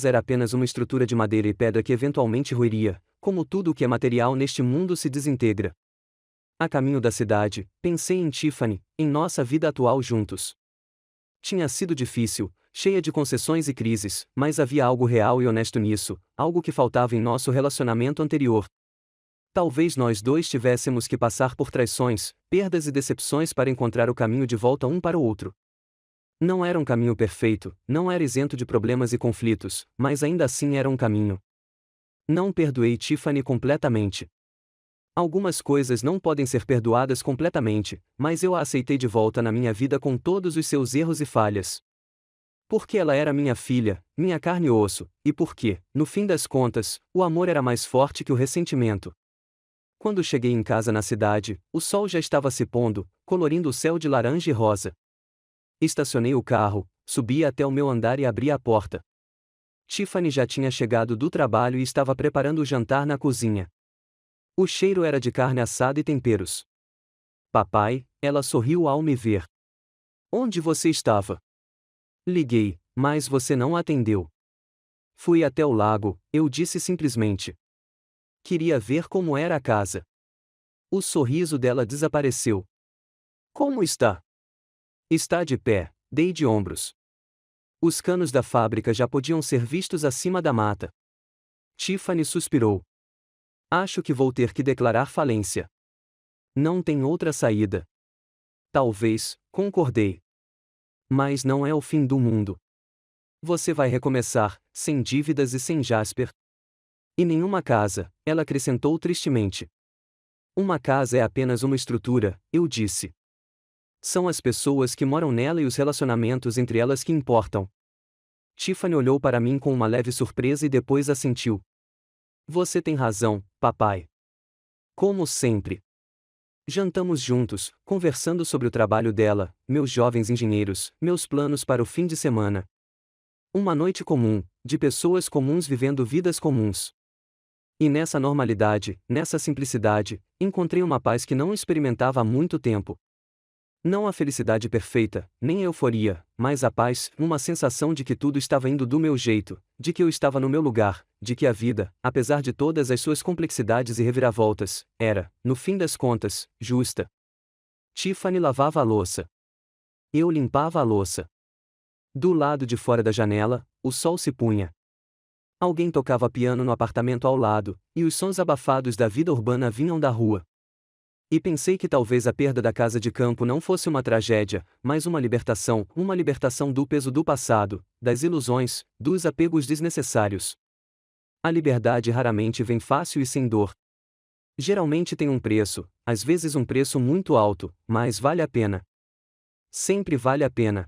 era apenas uma estrutura de madeira e pedra que eventualmente ruiria, como tudo o que é material neste mundo se desintegra. A caminho da cidade, pensei em Tiffany, em nossa vida atual juntos. Tinha sido difícil, cheia de concessões e crises, mas havia algo real e honesto nisso, algo que faltava em nosso relacionamento anterior. Talvez nós dois tivéssemos que passar por traições, perdas e decepções para encontrar o caminho de volta um para o outro. Não era um caminho perfeito, não era isento de problemas e conflitos, mas ainda assim era um caminho. Não perdoei Tiffany completamente. Algumas coisas não podem ser perdoadas completamente, mas eu a aceitei de volta na minha vida com todos os seus erros e falhas. Porque ela era minha filha, minha carne e osso, e porque, no fim das contas, o amor era mais forte que o ressentimento. Quando cheguei em casa na cidade, o sol já estava se pondo, colorindo o céu de laranja e rosa. Estacionei o carro, subi até o meu andar e abri a porta. Tiffany já tinha chegado do trabalho e estava preparando o jantar na cozinha. O cheiro era de carne assada e temperos. Papai, ela sorriu ao me ver. Onde você estava? Liguei, mas você não atendeu. Fui até o lago, eu disse simplesmente. Queria ver como era a casa. O sorriso dela desapareceu. Como está? Está de pé, dei de ombros. Os canos da fábrica já podiam ser vistos acima da mata. Tiffany suspirou. Acho que vou ter que declarar falência. Não tem outra saída. Talvez, concordei. Mas não é o fim do mundo. Você vai recomeçar, sem dívidas e sem Jasper. E nenhuma casa, ela acrescentou tristemente. Uma casa é apenas uma estrutura, eu disse. São as pessoas que moram nela e os relacionamentos entre elas que importam. Tiffany olhou para mim com uma leve surpresa e depois assentiu. Você tem razão, papai. Como sempre. Jantamos juntos, conversando sobre o trabalho dela, meus jovens engenheiros, meus planos para o fim de semana. Uma noite comum, de pessoas comuns vivendo vidas comuns. E nessa normalidade, nessa simplicidade, encontrei uma paz que não experimentava há muito tempo. Não a felicidade perfeita, nem a euforia, mas a paz, uma sensação de que tudo estava indo do meu jeito, de que eu estava no meu lugar, de que a vida, apesar de todas as suas complexidades e reviravoltas, era, no fim das contas, justa. Tiffany lavava a louça. Eu limpava a louça. Do lado de fora da janela, o sol se punha. Alguém tocava piano no apartamento ao lado, e os sons abafados da vida urbana vinham da rua. E pensei que talvez a perda da casa de campo não fosse uma tragédia, mas uma libertação do peso do passado, das ilusões, dos apegos desnecessários. A liberdade raramente vem fácil e sem dor. Geralmente tem um preço, às vezes um preço muito alto, mas vale a pena. Sempre vale a pena.